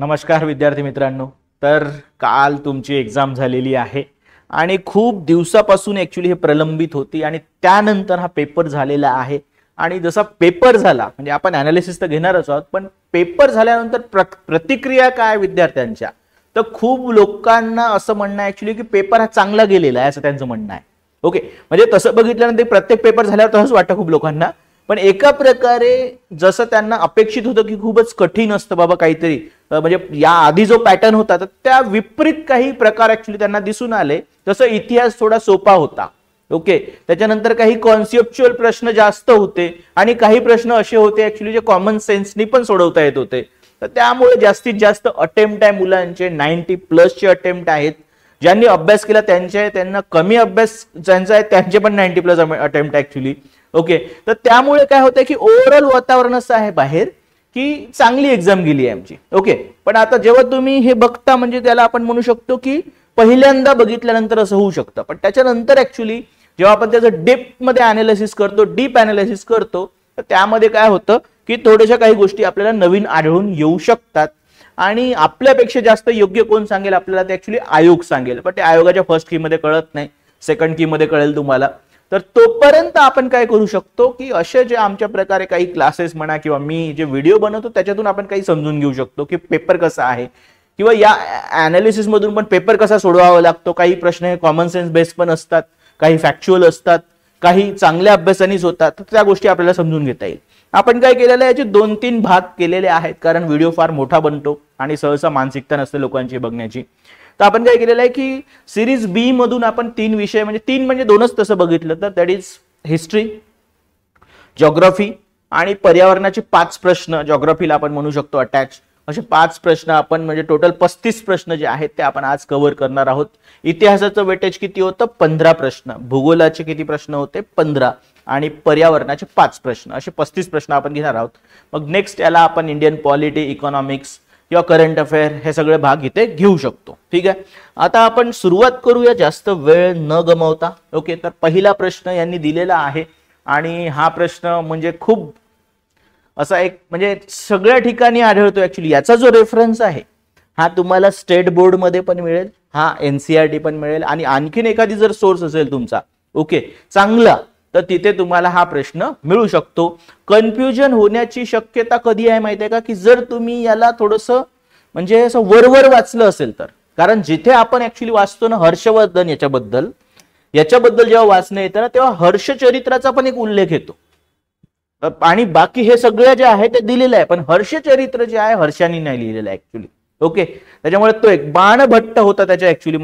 नमस्कार विद्यार्थी मित्रांनो. तर काल तुमची एग्जाम झालेली आहे आणि खूप दिवसापासून ॲक्च्युली हे प्रलंबित होती आणि त्यानंतर हा पेपर झालेला आहे. आणि जसा पेपर झाला म्हणजे आपण ॲनालिसिस तर घेणारच आहोत, पण पेपर झाल्यानंतर प्रतिक्रिया काय विद्यार्थ्यांच्या, तर खूप लोकांना असं म्हणणं आहे ॲक्च्युली की पेपर हा चांगला गेलेला आहे असं त्यांचं म्हणणं आहे. ओके, म्हणजे तसं बघितल्यानंतर प्रत्येक पेपर झाल्यावर तसंच वाटतं खूप लोकांना, पण एका प्रकारे जसं त्यांना अपेक्षित होतं की खूपच कठीण असतं बाबा काहीतरी, म्हणजे या आधी जो पॅटर्न होता तर त्या विपरीत काही प्रकार ऍक्च्युली त्यांना दिसून आले. जसं इतिहास थोडा सोपा होता, ओके, त्याच्यानंतर काही कॉन्सेप्च्युअल प्रश्न जास्त होते आणि काही प्रश्न असे होते ऍक्च्युली जे कॉमन सेन्सनी पण सोडवता येत होते. तर त्यामुळे जास्तीत जास्त अटेम्प्ट आहे मुलांचे 90+ अटेम्प्ट आहेत. ज्यांनी अभ्यास केला त्यांना कमी अभ्यास ज्यांचा आहे त्यांचे पण 90+ अटेम्प्ट ऍक्च्युली. ओके, तर त्यामुळे काय होतंय की ओव्हरऑल वातावरण असं आहे बाहेर की चांगली एक्झाम गेली आहे आमची. ओके, पण आता जेव्हा तुम्ही हे बघता म्हणजे त्याला आपण म्हणू शकतो की पहिल्यांदा बघितल्यानंतर असं होऊ शकतं, पण त्याच्यानंतर ऍक्च्युली जेव्हा आपण त्याचं डीप अनालिसिस करतो तर त्यामध्ये काय होतं की थोड्याशा काही गोष्टी आपल्याला नवीन आढळून येऊ शकतात आणि आपल्यापेक्षा जास्त योग्य कोण सांगेल आपल्याला ते ऍक्च्युली आयोग सांगेल. पण ते आयोगाच्या फर्स्ट की मध्ये कळत नाही, सेकंड की मध्ये कळेल तुम्हाला. तर तोपर्यंत आपण काय करू शकतो की असे जे आमच्या प्रकारे काही क्लासेस म्हणा किंवा मी जे व्हिडिओ बनवतो त्याच्यातून आपण काही समजून घेऊ शकतो की पेपर कसा आहे किंवा या ॲनालिसिस मधून पण पेपर कसा सोडवावा लागतो. काही प्रश्न हे कॉमन सेन्स बेस्ड पण असतात, काही फॅक्च्युअल असतात, काही चांगल्या अभ्यासानेच होतात. तर त्या गोष्टी आपल्याला समजून घेता येईल. आपण काय केलेलं आहे, याचे 2-3 भाग केलेले आहेत कारण व्हिडिओ फार मोठा बनतो आणि सहसा मानसिकता नसते लोकांची बघण्याची. तर आपण काय केलेलं आहे की सिरीज बी मधून आपण 3 विषय म्हणजे 3 म्हणजे 2च तसं बघितलं तर दॅट इज हिस्ट्री, जॉग्राफी आणि पर्यावरणाचे 5 प्रश्न जॉग्राफीला आपण म्हणू शकतो अटॅच. असे 5 प्रश्न आपण म्हणजे टोटल 35 प्रश्न जे आहेत ते आपण आज कव्हर करणार आहोत. इतिहासाचं वेटेज किती होतं? 15 प्रश्न. भूगोलाचे किती प्रश्न होते? 15. आणि पर्यावरणाचे 5 प्रश्न, असे 35 प्रश्न आपण घेणार आहोत. मग नेक्स्ट याला आपण इंडियन पॉलिटी, इकॉनॉमिक्स किंवा करंट अफेअर हे सगळे भाग इथे घेऊ शकतो. ठीक आहे, आता आपण सुरुवात करूया जास्त वेळ न गमावता. ओके, तर पहिला प्रश्न यांनी दिलेला आहे आणि हा प्रश्न म्हणजे खूप असा एक म्हणजे सगळ्या ठिकाणी आढळतो ऍक्च्युली. याचा जो रेफरन्स आहे हा तुम्हाला स्टेट बोर्ड मध्ये पण मिळेल, हा NCERT पण मिळेल आणि आणखीन एखादी जर सोर्स असेल तुमचा ओके चांगला तर तिथे तुम्हाला हा प्रश्न मिळू शकतो. कन्फ्युजन होण्याची शक्यता कधी आहे माहिती आहे का, की जर तुम्ही याला थोडंसं म्हणजे असं वरवर वाचलं असेल तर. कारण जिथे आपण ऍक्च्युली वाचतो ना हर्षवर्धन याच्याबद्दल जेव्हा वाचणं येतं ना तेव्हा हर्षचरित्राचा पण एक उल्लेख येतो आणि बाकी हे सगळं जे आहे ते दिलेलं आहे, पण हर्षचरित्र जे आहे हर्षानी नाही लिहिलेलं आहे ऍक्च्युली. ओके, त्याच्यामुळे तो एक बाणभट्ट होता त्याच्या ऍक्च्युली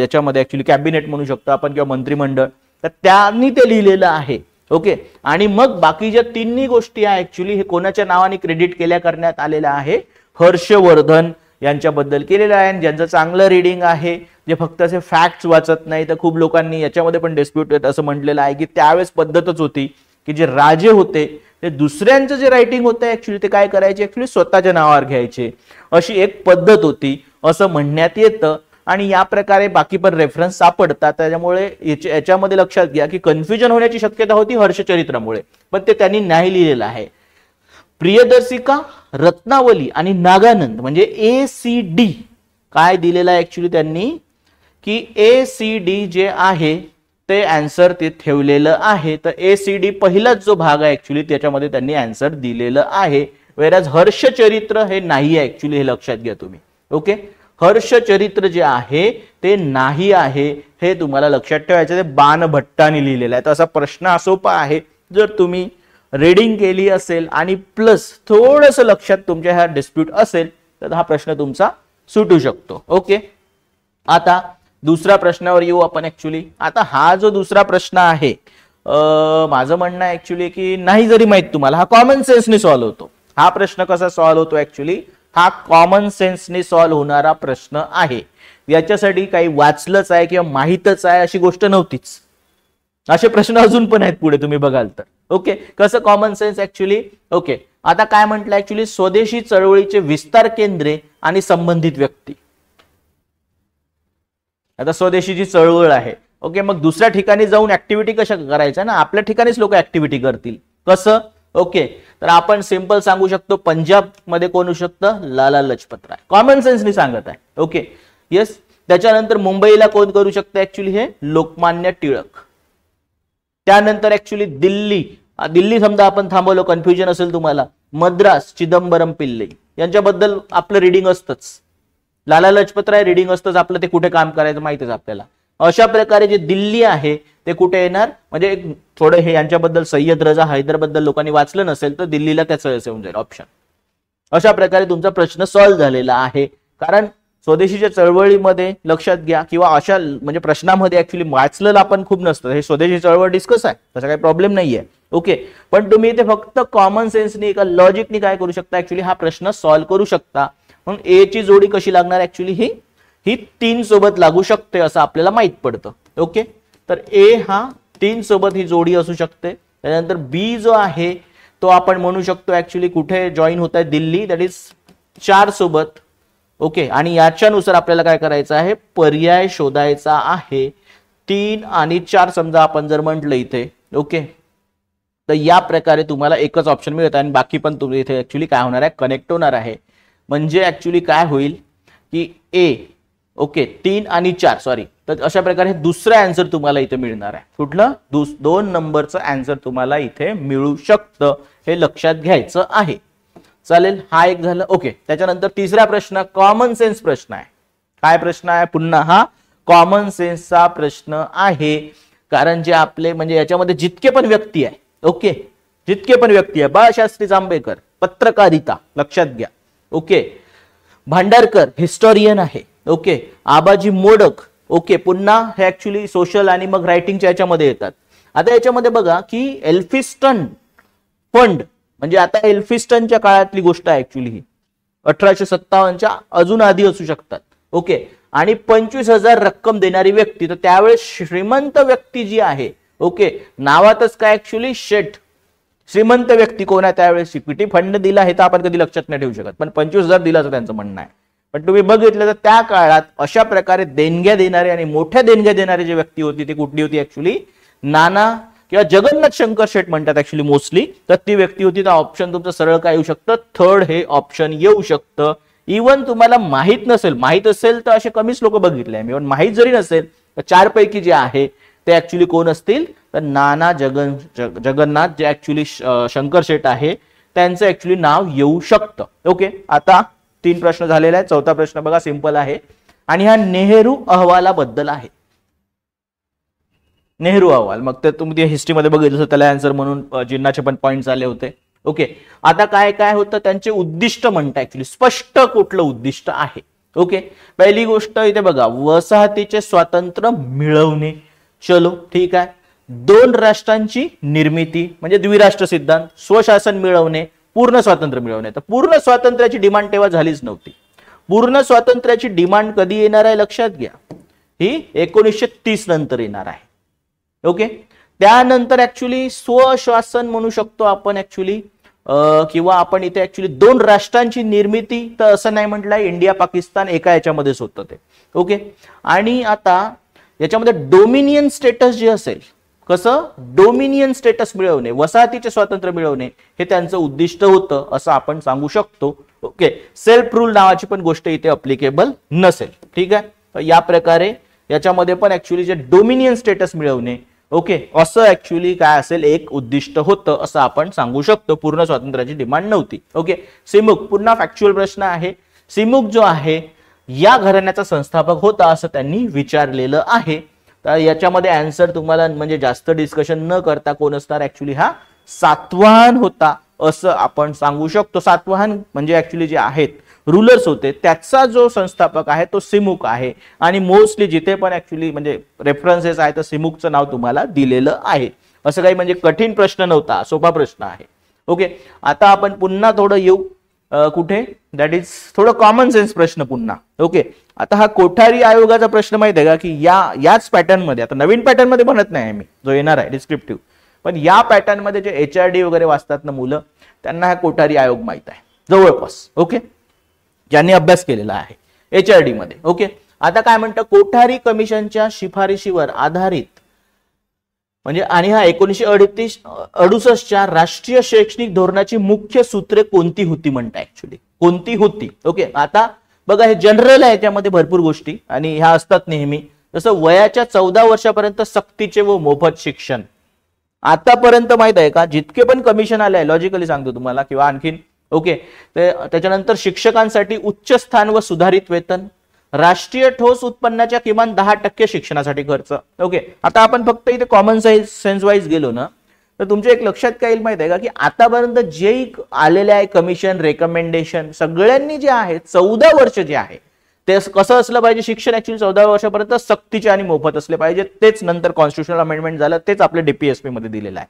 याच्यामध्ये ऍक्च्युली कॅबिनेट म्हणू शकतो आपण किंवा मंत्रिमंडळ, तर त्यांनी ते लिहिलेलं आहे. ओके, आणि मग बाकीच्या 3 गोष्टी आहे ऍक्च्युली हे कोणाच्या नावाने क्रेडिट करण्यात आलेल्या आहे? हर्षवर्धन यांच्याबद्दल केलेलं आहे. ज्यांचं चांगलं रीडिंग आहे, जे फक्त असे फॅक्ट्स वाचत नाही. तर खूप लोकांनी याच्यामध्ये पण डिस्प्यूट असं म्हटलेलं आहे की त्यावेळेस पद्धतच होती की जे राजे होते ते दुसऱ्यांचं जे रायटिंग होतं ऍक्च्युली ते काय करायचे, ऍक्च्युली स्वतःच्या नावावर घ्यायचे, अशी एक पद्धत होती असं म्हणण्यात येतं. आणि या प्रकारे बाकी पण रेफरन्स सापडतात. त्याच्यामुळे याच्यामध्ये लक्षात घ्या की कन्फ्युजन होण्याची शक्यता होती हर्षचरित्रामुळे, पण ते त्यांनी नाही लिहिलेलं आहे. प्रियदर्शिका, रत्नावली आणि नागानंद म्हणजे ACD काय दिलेलं आहे ऍक्च्युली त्यांनी की ACD जे आहे ते आन्सर ते ठेवलेलं आहे. तर ACD पहिलाच जो भाग आहे ऍक्च्युली त्याच्यामध्ये त्यांनी आन्सर दिलेलं आहे. वेराज हर्षचरित्र हे नाही आहे ऍक्च्युली, हे लक्षात घ्या तुम्ही. ओके, हर्षचरित्र जे आहे ते नाही आहे हे तुम्हाला लक्षात ठेवायचं. ते बाणभट्टाने लिहिलेलं आहे. तर असा प्रश्न सोपा आहे, जर तुम्ही रीडिंग केली असेल आणि प्लस थोडंसं लक्षात तुमच्या ह्या डिस्प्यूट असेल तर हा प्रश्न तुमचा सुटू शकतो. ओके, आता दुसऱ्या प्रश्नावर येऊ आपण ऍक्च्युली. आता हा जो दुसरा प्रश्न आहे माझं म्हणणं आहे ऍक्च्युली की नाही जरी माहित तुम्हाला, हा कॉमन सेन्सने सॉल्व्ह होतो. हा प्रश्न कसा सॉल्व्ह होतो ऍक्च्युली, हा कॉमन सेन्सने सॉल्व्ह होणारा प्रश्न आहे. याच्यासाठी काही वाचलंच आहे किंवा माहीतच आहे अशी गोष्ट नव्हतीच. असे प्रश्न अजून पण आहेत पुढे तुम्ही बघाल तर. ओके, कसं कॉमन सेन्स ऍक्च्युली. ओके, आता काय म्हटलं ऍक्च्युली, स्वदेशी चळवळीचे विस्तार केंद्रे आणि संबंधित व्यक्ती. आता स्वदेशीची चळवळ आहे. ओके, मग दुसऱ्या ठिकाणी जाऊन ऍक्टिव्हिटी कशा करायच्या ना, आपल्या ठिकाणीच लोक ऍक्टिव्हिटी करतील. कसं? ओके, तर आपण सिंपल सांगू शकतो पंजाब मध्ये कोण होऊ शकतं, लाला लजपत राय. कॉमन सेन्सनी सांगत आहे. Okay yes. त्याच्यानंतर मुंबईला कोण करू शकतं ऍक्च्युली, हे लोकमान्य टिळक. त्यानंतर ऍक्च्युली दिल्ली समजा आपण थांबवलं, कन्फ्युजन असेल तुम्हाला, मद्रास चिदंबरम पिल्ले यांच्याबद्दल आपलं रिडिंग असतंच. लाला लजपत राय रिडिंग असतंच आपलं, ते कुठे काम करायचं माहितीच आपल्याला. अशा प्रकारे जे दिल्ली आहे ते कुठे येणार, म्हणजे एक थोडं हे यांच्याबद्दल सय्यद रजा हैदर बद्दल लोकांनी वाचलं नसेल तर दिल्लीला त्याच येऊन जाईल ऑप्शन. अशा प्रकारे तुमचा प्रश्न सॉल्व्ह झालेला आहे. कारण स्वदेशीच्या चळवळीमध्ये लक्षात घ्या, किंवा अशा म्हणजे प्रश्नामध्ये ऍक्च्युली वाचलेलं आपण खूप नसतं. हे स्वदेशी चळवळ डिस्कस आहे, तसा काही प्रॉब्लेम नाहीये. ओके, पण तुम्ही इथे फक्त कॉमन सेन्सनी एका लॉजिकनी काय करू शकता, ऍक्च्युली हा प्रश्न सॉल्व्ह करू शकता. म्हणून ए ची जोडी कशी लागणार, ऍक्च्युली ही 3 सोबत लागू शकते असं आपल्याला माहित पडतं. ओके, तर ए हा 3 सोबत ही जोडी असू शकते. त्यानंतर बी जो आहे तो आपण म्हणू शकतो ऍक्च्युली कुठे जॉईन होत आहे, दिल्ली, दॅट इज 4 सोबत. ओके, आणि याच्यानुसार आपल्याला काय करायचं आहे, पर्याय शोधायचा आहे. 3 आणि 4 समजा आपण जर म्हटलं इथे. ओके, तर या प्रकारे तुम्हाला एकच ऑप्शन मिळत आहे आणि बाकी पण तुम्ही इथे ऍक्च्युली काय होणार आहे, कनेक्ट होणार आहे. म्हणजे ऍक्च्युली काय होईल की ए, ओके 3 आणि 4 सॉरी, तर अशा प्रकारे दुसरा आन्सर तुम्हाला इथे मिळणार आहे. कुठलं, 2 नंबरचं आन्सर तुम्हाला इथे मिळू शकतं, हे लक्षात घ्यायचं आहे. चालेल, हा एक झालं. ओके, त्याच्यानंतर तिसरा प्रश्न कॉमन सेन्स प्रश्न आहे. काय प्रश्न आहे, पुन्हा हा कॉमन सेन्सचा प्रश्न आहे. कारण जे आपले म्हणजे याच्यामध्ये जितके पण व्यक्ती आहे, ओके जितके पण व्यक्ती आहे, बाळशास्त्री जांभेकर पत्रकारिता लक्षात घ्या. ओके, भांडारकर हिस्टोरियन आहे. ओके, आबाजी मोडक, ओके पुन्हा हे ऍक्च्युली सोशल आणि मग रायटिंगच्या याच्यामध्ये येतात. आता याच्यामध्ये बघा की एल्फिस्टन फंड, म्हणजे आता एल्फिस्टनच्या काळातली गोष्ट आहे ऍक्च्युली ही, 1857च्या अजून आधी असू शकतात. ओके, आणि 25,000 रक्कम देणारी व्यक्ती, तर त्यावेळेस श्रीमंत व्यक्ती जी आहे, ओके नावातच काय ऍक्च्युली शेठ, श्रीमंत व्यक्ती कोण आहे त्यावेळेस, किती फंड दिला हे तर आपण कधी लक्षात नाही ठेवू शकत, पण 25,000 दिला असं त्यांचं म्हणणं आहे. पण तुम्ही बघितलं तर त्या काळात अशा प्रकारे देणग्या देणारे आणि मोठ्या देणग्या देणारी जी व्यक्ती होती ती कुठली होती ऍक्च्युली, नाना किंवा जगन्नाथ शंकर शेठ म्हणतात ऍक्च्युली मोस्टली, तर ती व्यक्ती होती. तर ऑप्शन तुमचं सरळ काय येऊ शकतं, थर्ड हे ऑप्शन येऊ शकतं. इव्हन तुम्हाला माहित नसेल, माहित असेल तर असे कमीच लोक बघितले आहे, इव्हन माहित जरी नसेल तर 4 पैकी जे आहे ते ऍक्च्युली कोण असतील, तर नाना जगन्नाथ जे ऍक्च्युली शंकर शेठ आहे त्यांचं ऍक्च्युली नाव येऊ शकतं. ओके, आता 3 प्रश्न झालेले आहेत. चौथा प्रश्न बघा, सिंपल आहे आणि हा नेहरू अहवालाबद्दल आहे. नेहरू अहवाल, मग तर तुम्ही हिस्ट्रीमध्ये बघितलं त्याला आन्सर म्हणून जिन्नाचे पण पॉइंट्स आले होते. ओके, आता काय काय होतं, त्यांचे उद्दिष्ट म्हणतात ऍक्च्युली, स्पष्ट कुठलं उद्दिष्ट आहे. ओके, पहिली गोष्ट इथे बघा, वसाहतीचे स्वातंत्र्य मिळवणे. चलो ठीक आहे. 2 राष्ट्रांची निर्मिती म्हणजे द्विराष्ट्र सिद्धांत, स्वशासन मिळवणे, पूर्ण स्वातंत्र्य मिळवणे. तर पूर्ण स्वातंत्र्याची डिमांड तेव्हा झालीच नव्हती. पूर्ण स्वातंत्र्याची डिमांड कधी येणार आहे लक्षात घ्या, ही 1930 नंतर येणार आहे. ओके, त्यानंतर ऍक्च्युली स्वशासन म्हणू शकतो आपण ऍक्च्युली, किंवा आपण इथे ऍक्च्युली 2 राष्ट्रांची निर्मिती, तर असं नाही म्हटलंय, इंडिया पाकिस्तान एका याच्यामध्येच होतं ते. ओके, आणि आता याच्यामध्ये डोमिनियन स्टेटस जे असेल, कसं डोमिनियन स्टेटस मिळवणे, वसाहतीचे स्वातंत्र्य मिळवणे हे त्यांचं उद्दिष्ट होतं असं आपण सांगू शकतो. ओके, सेल्फ रूल नावाची पण गोष्ट इथे अप्लिकेबल नसेल. ठीक आहे, तर या प्रकारे याच्यामध्ये पण ऍक्च्युली जे डोमिनियन स्टेटस मिळवणे, ओके असं ऍक्च्युली काय असेल एक उद्दिष्ट होतं असं आपण सांगू शकतो. पूर्ण स्वातंत्र्याची डिमांड नव्हती. ओके, सिमुक पुन्हा फॅक्च्युअल प्रश्न आहे. सिमुक जो आहे या घराण्याचा संस्थापक होता असं त्यांनी विचारलेलं आहे. तर याच्यामध्ये आन्सर तुम्हाला म्हणजे जास्त डिस्कशन न करता कोण असणार ऍक्च्युली, हा सातवाहन होता असं आपण सांगू शकतो. सातवाहन म्हणजे ऍक्च्युली जे आहेत रूलर्स होते त्याचा जो संस्थापक आहे तो सिमुक आहे. आणि मोस्टली जिथे पण ऍक्च्युली म्हणजे रेफरन्सेस आहे तर सिमुकचं नाव तुम्हाला दिलेलं आहे. असं काही म्हणजे कठीण प्रश्न नव्हता, सोपा प्रश्न आहे. ओके, आता आपण पुन्हा थोडं येऊ कुठे, दॅट इज थोडं कॉमन सेन्स प्रश्न पुन्हा. ओके, आता हा कोठारी आयोगाचा प्रश्न माहिती आहे का, की याच पॅटर्न मध्ये, आता नवीन पॅटर्न मध्ये म्हणत नाही मी, जो येणार आहे डिस्क्रिप्टिव्ह, पण या पॅटर्न मध्ये जे HRD वगैरे वाचतात ना मुलं, त्यांना हा कोठारी आयोग माहित आहे जवळपास. ओके, ज्यांनी अभ्यास केलेला आहे HRD मध्ये. ओके, आता काय म्हणतं, कोठारी कमिशनच्या शिफारशीवर आधारित म्हणजे आणि हा 1968च्या राष्ट्रीय शैक्षणिक धोरणाची मुख्य सूत्रे कोणती होती म्हणता ऍक्च्युली कोणती होती. ओके, आता बघा हे जनरल आहे, त्यामध्ये भरपूर गोष्टी आणि ह्या असतात नेहमी. जसं वयाच्या 14 वर्षापर्यंत सक्तीचे व मोफत शिक्षण. आतापर्यंत माहित आहे का जितके पण कमिशन आले आहे, लॉजिकली सांगतो तुम्हाला किंवा आणखीन ओके, त्याच्यानंतर शिक्षकांसाठी उच्च स्थान व सुधारित वेतन, राष्ट्रीय ठोस उत्पन्नाच्या किमान 10% शिक्षणासाठी खर्च. ओके, आता आपण फक्त इथे कॉमन सेन्स वाईज गेलो ना तर तुमच्या एक लक्षात काय येईल माहित आहे का की आतापर्यंत जे आलेले आहे कमिशन रेकमेंडेशन सगळ्यांनी जे आहे 14 वर्ष जे आहे ते कसं असलं पाहिजे शिक्षण ऍक्च्युली 14 वर्षापर्यंत सक्तीचे आणि मोफत असले पाहिजे. तेच नंतर कॉन्स्टिट्युशनल अमेंडमेंट झालं, तेच आपल्या डीपीएसपी मध्ये दिलेलं आहे.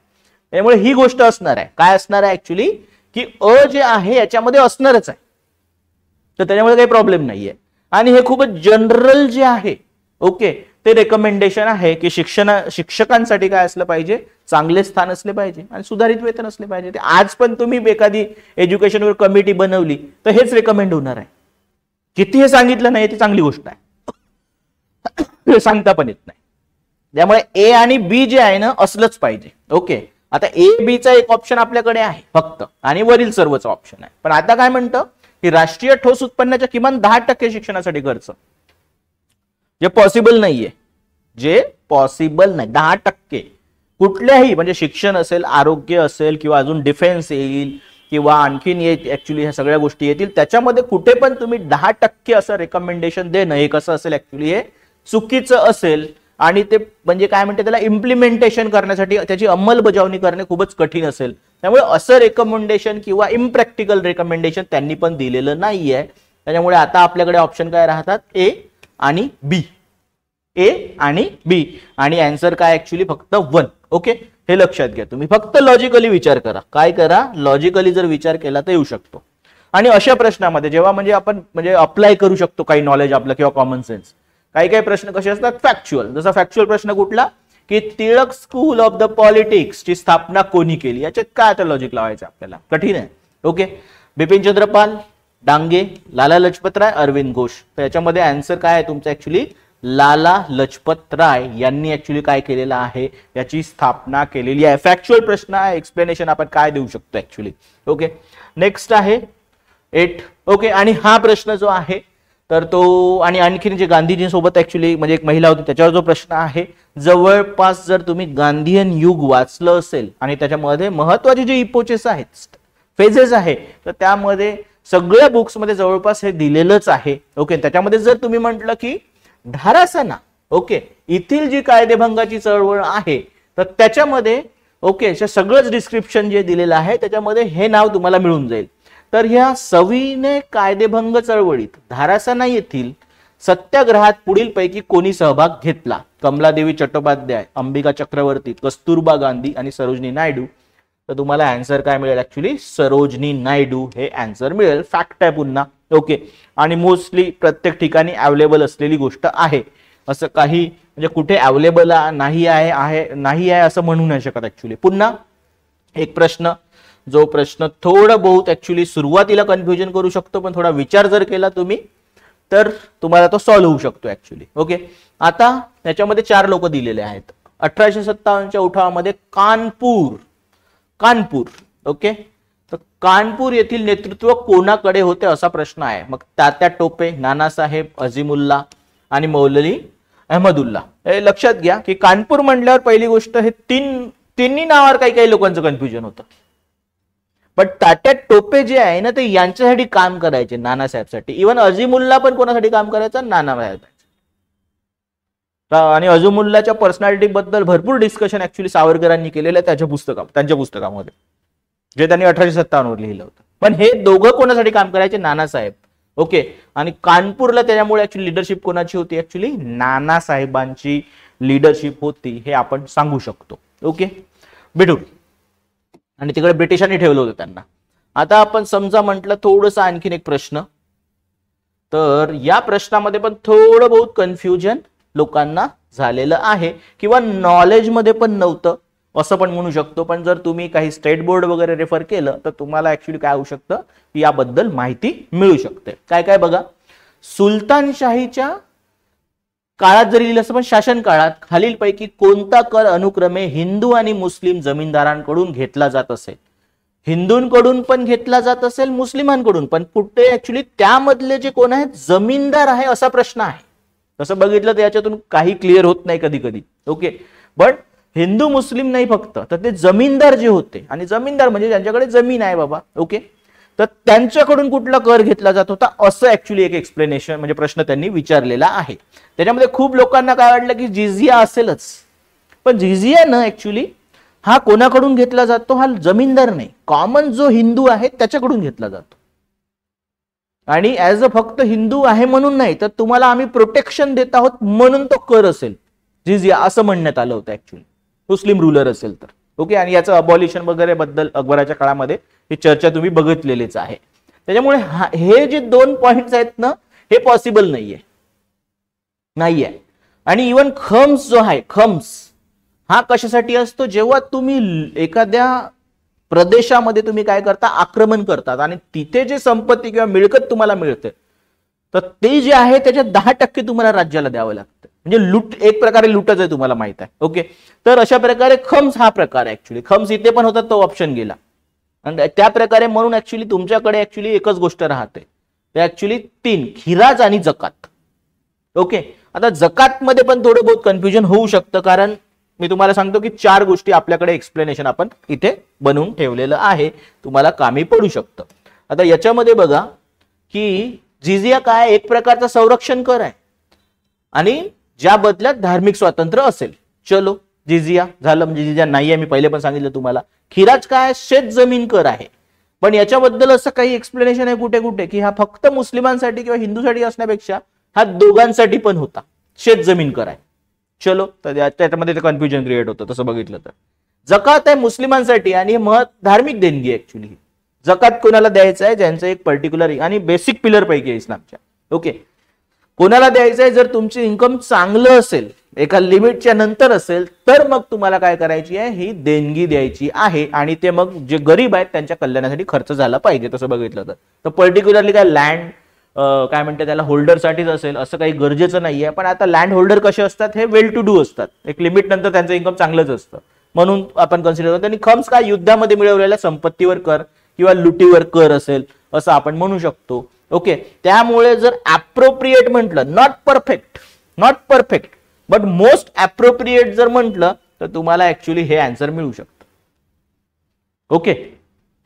त्यामुळे ही गोष्ट असणार आहे, काय असणार आहे ऍक्च्युली की जे आहे याच्यामध्ये असणारच आहे, तर त्याच्यामध्ये काही प्रॉब्लेम नाहीये. आणि हे खूपच जनरल जे आहे ओके ते रेकमेंडेशन आहे की शिक्षकांसाठी काय असलं पाहिजे, चांगले स्थान असले पाहिजे आणि सुधारित वेतन असले पाहिजे. ते आज पण तुम्ही एखादी एज्युकेशनवर कमिटी बनवली तर हेच रेकमेंड होणार आहे. किती हे सांगितलं नाही ती चांगली गोष्ट आहे, सांगता पण येत नाही. त्यामुळे ए आणि बी जे आहे ना असलंच पाहिजे. ओके, आता ए बी चा एक ऑप्शन आपल्याकडे आहे फक्त आणि वरील सर्वच ऑप्शन आहे. पण आता काय म्हणतं की राष्ट्रीय ठोस उत्पन्नाच्या किमान 10% शिक्षणासाठी खर्च, जे पॉसिबल नाहीये, जे पॉसिबल नाही. 10% कुठल्याही म्हणजे शिक्षण असेल, आरोग्य असेल किंवा अजून डिफेन्स येईल किंवा आणखीन ऍक्च्युली ह्या सगळ्या गोष्टी येतील, त्याच्यामध्ये कुठे पण तुम्ही 10% असं रेकमेंडेशन देणं हे कसं असेल ऍक्च्युली हे चुकीचं असेल. आणि ते म्हणजे काय म्हणते त्याला इम्प्लिमेंटेशन करण्यासाठी त्याची अंमलबजावणी करणे खूपच कठीण असेल. त्यामुळे असं रेकमेंडेशन किंवा इम्प्रॅक्टिकल रेकमेंडेशन त्यांनी पण दिलेलं नाहीये. त्याच्यामुळे आता आपल्याकडे ऑप्शन काय राहतात ए आणि बी, ए आणि बी आणि आन्सर काय ऍक्च्युली फक्त 1. ओके, हे लक्षात घ्या. तुम्ही फक्त लॉजिकली विचार करा, काय करा लॉजिकली जर विचार केला तर येऊ शकतो. आणि अशा प्रश्नामध्ये जेव्हा म्हणजे आपण म्हणजे अप्लाय करू शकतो काही नॉलेज आपलं किंवा कॉमन सेन्स, काही काही प्रश्न कसे असतात फॅक्च्युअल. जसा फॅक्च्युअल प्रश्न कुठला की Tilak school of the politics ची स्थापना कोणी केली, याच्यात काय आता लॉजिक लावायचं आपल्याला, कठीण आहे. ओके, बिपिनचंद्र पाल, डांगे, लाला लजपत राय, अरविंद घोष. तर याच्यामध्ये आन्सर काय आहे तुमचं ऍक्च्युली लाला लजपत राय यांनी ऍक्च्युली काय केलेलं आहे, याची स्थापना केलेली आहे. फॅक्च्युअल प्रश्न आहे, एक्सप्लेनेशन आपण काय देऊ शकतो ऍक्च्युली. ओके, नेक्स्ट आहे 8. ओके, आणि हा प्रश्न जो आहे तर तो आणि आणखीन जे गांधीजींसोबत ऍक्च्युली म्हणजे एक महिला होती त्याच्यावर जो प्रश्न आहे, जवळपास जर तुम्ही गांधीयन युग वाचलं असेल आणि त्याच्यामध्ये महत्वाचे जे इपोचेस आहेत फेजेस आहे तर त्यामध्ये सगळ्या बुक्स मध्ये जवळपास हे दिलेलंच आहे. ओके, त्याच्यामध्ये जर तुम्ही म्हटलं की धारासना ओके इथील जी कायदेभंगाची चळवळ आहे तर त्याच्यामध्ये ओके सगळंच डिस्क्रिप्शन जे दिलेलं आहे त्याच्यामध्ये हे नाव तुम्हाला मिळून जाईल. तर ह्या सविनय कायदेभंग चळवळीत धारासना येथील सत्याग्रहात पुढील पैकी कोणी सहभाग घेतला? कमलादेवी चट्टोपाध्याय, अंबिका चक्रवर्ती, कस्तुरबा गांधी आणि सरोजनी नायडू. तर तुम्हाला आन्सर काय मिळेल ऍक्च्युली सरोजनी नायडू हे आन्सर मिळेल. फॅक्ट आहे पुन्हा. ओके, आणि मोस्टली प्रत्येक ठिकाणी अवेलेबल असलेली गोष्ट आहे, असं काही म्हणजे कुठे अवेलेबल नाही आहे असं म्हणू नाही शकत ऍक्च्युली. पुन्हा एक प्रश्न, जो प्रश्न थोडं बहुत ऍक्च्युली सुरुवातीला कन्फ्युजन करू शकतो पण थोडा विचार जर केला तुम्ही तर तुम्हाला तो सॉल्व्ह होऊ शकतो ऍक्च्युली. ओके, आता त्याच्यामध्ये 4 लोक दिलेले आहेत. 1857च्या उठावामध्ये कानपूर ओके तर कानपूर येथील नेतृत्व कोणाकडे होते असा प्रश्न आहे. मग तात्या टोपे, नानासाहेब, अझीमुल्ला आणि मौलवी अहमदुल्ला. हे लक्षात घ्या की कानपूर म्हणल्यावर पहिली गोष्ट हे तिन्ही नावावर काही लोकांचं कन्फ्युजन होतं. पण तात्या टोपे जे आहे ना ते यांच्यासाठी काम करायचे, नानासाहेबसाठी. इव्हन अझीमुल्ला पण कोणासाठी काम करायचा? नानासाहेब. आणि अझीमुल्लाच्या पर्सनॅलिटी बद्दल भरपूर डिस्कशन ऍक्च्युली सावरकरांनी केलेलं आहे त्यांच्या पुस्तकामध्ये जे त्यांनी 1857 वर लिहिलं होतं. पण हे दोघं कोणासाठी काम करायचे? नानासाहेब. ओके, आणि कानपूरला त्याच्यामुळे ऍक्च्युली लिडरशिप कोणाची होती? ऍक्च्युली नानासाहेबांची लिडरशिप होती हे आपण सांगू शकतो. ओके, भेटू. आणि तिकडे ब्रिटिशांनी ठेवलं होतं त्यांना. आता आपण समजा म्हटलं थोडंसं आणखीन एक प्रश्न, तर या प्रश्नामध्ये पण थोडं बहुत कन्फ्युजन लोकांना झालेलं आहे किंवा नॉलेज मध्ये पण नव्हतं असं पण म्हणू शकतो. पण जर तुम्ही काही स्टेट बोर्ड वगैरे रेफर केलं तर तुम्हाला ऍक्च्युली काय होऊ शकतं की याबद्दल माहिती मिळू शकते. काय काय बघा, सुलतानशाहीच्या काळात जरी लिहिलं असतं पण शासन काळात खालीलपैकी कोणता कर अनुक्रमे हिंदू आणि मुस्लिम जमीनदारांकडून घेतला जात असेल? हिंदूंकडून पण घेतला जात असेल, मुस्लिमांकडून पण. कुठे ऍक्च्युली त्यामधले जे कोण आहेत जमीनदार आहे असा प्रश्न आहे. तसं बघितलं तर याच्यातून काही क्लिअर होत नाही कधी कधी. ओके, बट हिंदू मुस्लिम नाही फक्त, तर ते जमीनदार जे होते, आणि जमीनदार म्हणजे ज्यांच्याकडे जमीन आहे बाबा. ओके, तर त्यांच्याकडून कुठला कर घेतला जात होता असं ऍक्च्युली एक एक्सप्लेनेशन म्हणजे प्रश्न त्यांनी विचारलेला आहे. त्याच्यामध्ये खूप लोकांना काय वाटलं की जिझिया असेलच, पण जिझिया न ऍक्च्युली हा कोणाकडून घेतला जातो? हा जमीनदार नाही, कॉमन जो हिंदू आहे त्याच्याकडून घेतला जातो. आणि ऍज अ फक्त हिंदू आहे म्हणून नाही, तर तुम्हाला आम्ही प्रोटेक्शन देत आहोत म्हणून तो कर असेल जिझिया, असं म्हणण्यात आलं होतं ऍक्च्युली, मुस्लिम रुलर असेल तर. ओके, आणि याचं अबॉलिशन वगैरे बद्दल अकबराच्या काळामध्ये ही चर्चा तुम्ही बघितलेलीच आहे. त्याच्यामुळे हे जे 2 पॉइंट्स आहेत ना, हे पॉसिबल नाहीये. आणि इवन खम्स जो आहे, खम्स हा कशासाठी असतो? जेव्हा तुम्ही एखाद्या प्रदेशामध्ये तुम्ही काय करता, आक्रमण करतात आणि तिथे जे संपत्ती किंवा मिळकत तुम्हाला मिळते, तर ते जे आहे त्याच्या 10% तुम्हाला राज्याला द्यावं लागतं. म्हणजे लूट, एक प्रकारे लूटच आहे, तुम्हाला माहित आहे. ओके, तर अशा प्रकारे खम्स हा प्रकार ऍक्च्युली, खम्स इथे पण होता तो ऑप्शन गेला. आणि त्या प्रकारे म्हणून ऍक्च्युली तुमच्याकडे ऍक्च्युली एकच गोष्ट राहते, ते ऍक्च्युली 3, खिराज आणि जकात. ओके, आता जकात मध्ये पण थोडं बहुत कन्फ्युजन होऊ शकतं, कारण मी तुम्हाला सांगतो की 4 गोष्टी आपल्याकडे एक्सप्लेनेशन आपण इथे बनवून ठेवलेलं आहे, तुम्हाला कामी पडू शकतं. आता याच्यामध्ये बघा की जिझिया काय, एक प्रकारचा संरक्षण कर आहे आणि ज्या बदल्यात धार्मिक स्वातंत्र्य असेल. चलो, जिझिया झालं, म्हणजे जिझिया नाही आहे, मी पहिले पण सांगितलं तुम्हाला. खिराज काय, शेत जमीन कर आहे, पण याच्याबद्दल असं काही एक्सप्लेनेशन आहे कुठे कुठे की हा फक्त मुस्लिमांसाठी किंवा हिंदूसाठी असण्यापेक्षा हा दोघांसाठी पण होता, शेत जमीन कर आहे. चलो, तर त्याच्यामध्ये कन्फ्युजन क्रिएट होतं तसं बघितलं तर. जकात आहे मुस्लिमांसाठी आणि धार्मिक देणगी ऍक्च्युली. जकात कोणाला द्यायचं आहे? ज्यांचं एक पर्टिक्युलर आणि बेसिक पिलर पैकी आहे इस्लामच्या. ओके, कोणाला द्यायचं आहे? जर तुमचे इन्कम चांगलं असेल, एका लिमिटच्या नंतर असेल, तर मग तुम्हाला काय करायची आहे, ही देणगी द्यायची आहे. आणि ते मग जे गरीब आहेत त्यांच्या कल्याणासाठी खर्च झाला पाहिजे तसं बघितलं तर. पर्टिक्युलरली काय लँड काय म्हणते त्याला, होल्डरसाठीच असेल असं काही गरजेचं नाहीये. पण आता लँड होल्डर कसे असतात, हे वेल टू डू असतात, एक लिमिट नंतर त्यांचं इन्कम चांगलंच असतं म्हणून आपण कन्सिडर करतो. आणि खम्स काय, युद्धामध्ये मिळवलेल्या संपत्तीवर कर किंवा लुटीवर कर असेल असं आपण म्हणू शकतो. ओके, त्यामुळे जर अप्रोप्रिएट म्हटलं, not perfect but most appropriate जर म्हटलं, तर तुम्हाला ऍक्च्युली हे आन्सर मिळू शकतं. ओके,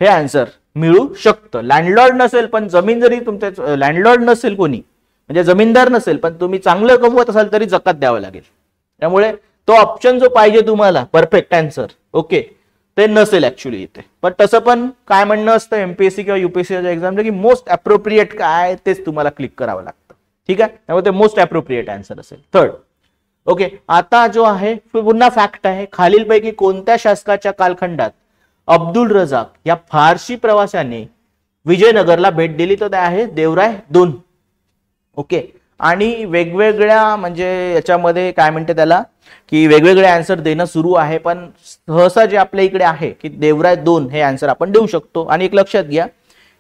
हे आन्सर मिळू शकतं. लँडलॉर्ड नसेल, पण जमीन जरी तुमच्या लँडलॉर्ड नसेल कोणी, म्हणजे जमीनदार नसेल, पण तुम्ही चांगलं कमवत असाल तरी जकात द्यावं लागेल. त्यामुळे तो ऑप्शन जो पाहिजे तुम्हाला परफेक्ट आन्सर, ओके, ते नसेल ऍक्च्युली इथे. पण तसं पण काय म्हणणं असतं एमपीएससी किंवा युपीएससीच्या एक्झामला की मोस्ट अप्रोप्रिएट काय तेच तुम्हाला क्लिक करावं लागतं. ठीक आहे, त्यामुळे ते मोस्ट अप्रोप्रिएट आन्सर असेल. 3rd. ओके, आता जो आहे पुन्हा फॅक्ट आहे, खालीलपैकी कोणत्या शासकाच्या कालखंडात अब्दुल रजाक या फारसी प्रवाशाने विजयनगरला भेट दिली? तर ते आहे देवराय 2. ओके, आणि वेगवेगळ्या म्हणजे याच्यामध्ये काय म्हणते त्याला की वेगवेगळे आन्सर देणं सुरू आहे, पण सहसा जे आपल्या इकडे आहे की देवराय 2 हे आन्सर आपण देऊ शकतो. आणि एक लक्षात घ्या